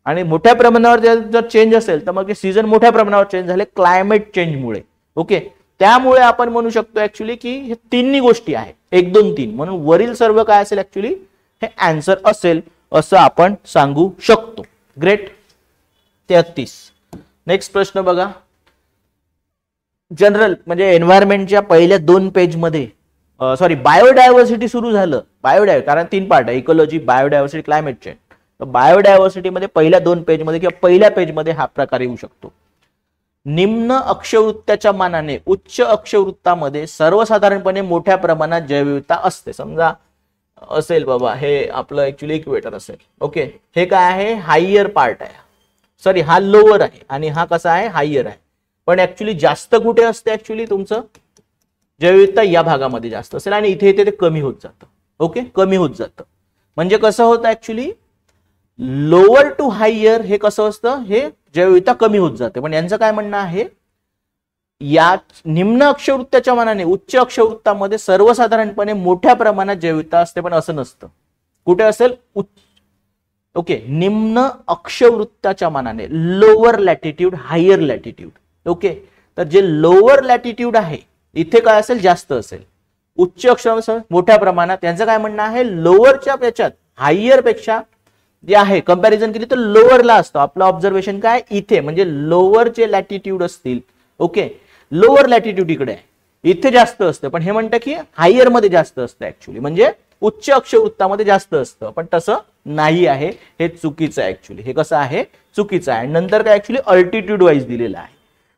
आणि मोठ्या प्रमाणावर जर चेंज असेल तर मग सीझन मोठ्या प्रमाणावर चेंज झाले क्लायमेट चेंजमुळे. ओके, त्यामुळे आपण म्हणू शकतो ऍक्च्युली की हे तिन्ही गोष्टी आहेत, 1 2 3, म्हणून वरील सर्व काय असेल ऍक्च्युली हे आन्सर असेल असं आपण सांगू शकतो. ग्रेट. 33 नेक्स्ट प्रश्न बघा. जनरल म्हणजे एन्व्हायरमेंटच्या पहिल्या 2 पेजमध्ये बायोडायव्हर्सिटी सुरू झालं. कारण 3 पार्ट आहे, ecology, biodiversity, climate change. Biodiversity मध्ये पहिल्या 2 पेजमध्ये किंवा पहिल्या पेजमध्ये हा प्रकार येऊ शकतो. निम्न अक्षवृत्ताच्या मानाने उच्च अक्षवृत्तामध्ये सर्वसाधारणपणे मोठ्या प्रमाणात जैवविविधता असते. समजा असेल बाबा हे आपलं ऍक्च्युली इक्वेटर असेल. ओके, हे काय आहे, हायर पार्ट आहे, सॉरी हा लोअर आहे आणि हा कसा आहे, हायर आहे. पण ऍक्च्युली जास्त कुठे असते, ऍक्च्युली तुमचं जैवविविधता या भागामध्ये जास्त असेल आणि इथे इथे ते कमी होत जातं. ओके, कमी होत जातं. म्हणजे कसं होतं ऍक्च्युली, लोअर टू हायर हे कसं असतं, हे जैवविविधता कमी होत जाते. पण यांचं काय म्हणणं आहे, या निम्न अक्षवृत्ताच्या मानाने उच्च अक्षवृत्तामध्ये सर्वसाधारणपणे मोठ्या प्रमाणात जैवविविधता असते, पण असं नसतं. कुठे असेल, ओके, निम्न अक्षवृत्ताच्या मानाने, lower latitude, higher latitude. Okay, तर जे लोअर लॅटिट्यूड आहे इथे काय असेल, जास्त असेल. उच्च अक्षर मोठ्या प्रमाणात, यांचं काय म्हणणं आहे, लोअरच्या याच्यात हायर पेक्षा जे आहे कंपॅरिझन केली तर लोअरला असतं. आपलं ऑब्झर्वेशन काय इथे, म्हणजे लोअर जे लॅटिट्यूड असतील, ओके, लोअर लॅटिट्यूड इकडे आहे, इथे जास्त असतं. पण हे म्हणतं की हायर मध्ये जास्त असतं ऍक्च्युली, म्हणजे उच्च अक्षवृत्तामध्ये जास्त असतं. पण तसं नाही आहे, हे चुकीचं आहे ऍक्च्युली. हे कसं आहे, चुकीचं आहे. नंतर काय ऍक्च्युली अल्टिट्यूड वाईज दिलेलं आहे.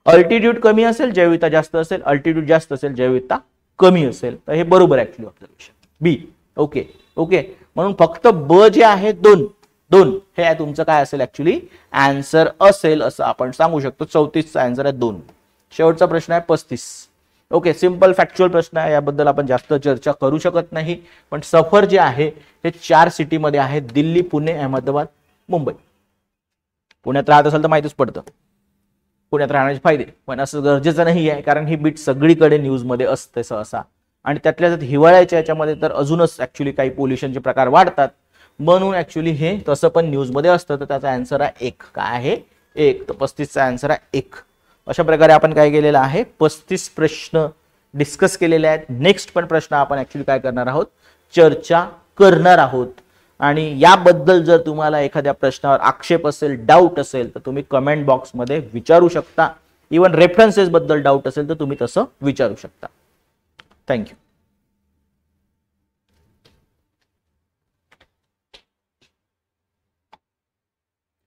अल्टिट्यूड कमी असेल जैवविविधता जास्त असेल, अल्टिट्यूड जास्त असेल जैवविविधता कमी असेल. तर हे बरोबर ऍक्च्युली ऑब्झर्वेशन बी. ओके ओके, म्हणून फक्त ब जे आहे 2 हे तुमचं काय असेल ऍक्च्युली आन्सर असेल असं आपण सांगू शकतो. 34चा आन्सर आहे 2. शेवटचा प्रश्न आहे 35. ओके, सिंपल फॅक्च्युअल प्रश्न आहे, याबद्दल आपण जास्त चर्चा करू शकत नाही. पण सफर जे आहे हे 4 सिटीमध्ये आहे, दिल्ली, पुणे, अहमदाबाद, मुंबई. पुण्यात राहत असेल तर माहितीच पडतं पुण्यात राहण्याचे फायदे, पण असं गरजेचं नाही आहे, कारण ही बीट सगळीकडे न्यूजमध्ये असते सहसा. आणि त्यातल्या त्यात हिवाळ्याच्या याच्यामध्ये तर अजूनच ऍक्च्युली काही पोल्युशनचे प्रकार वाढतात, म्हणून ऍक्च्युली हे तसं पण न्यूजमध्ये असतं. तर त्याचा आन्सर आहे 1. काय आहे, 1. तर 35चा आन्सर आहे 1. अशा प्रकारे आपण काय केलेलं आहे, 35 प्रश्न डिस्कस केलेले आहेत. नेक्स्ट पण प्रश्न आपण ऍक्च्युली काय करणार आहोत, चर्चा करणार आहोत. आणि याबद्दल जर तुम्हाला एखाद्या प्रश्नावर आक्षेप असेल, डाऊट असेल, तर तुम्ही कमेंट बॉक्समध्ये विचारू शकता. इवन रेफरन्सेस बद्दल डाऊट असेल तर तुम्ही तसं विचारू शकता. थँक्यू.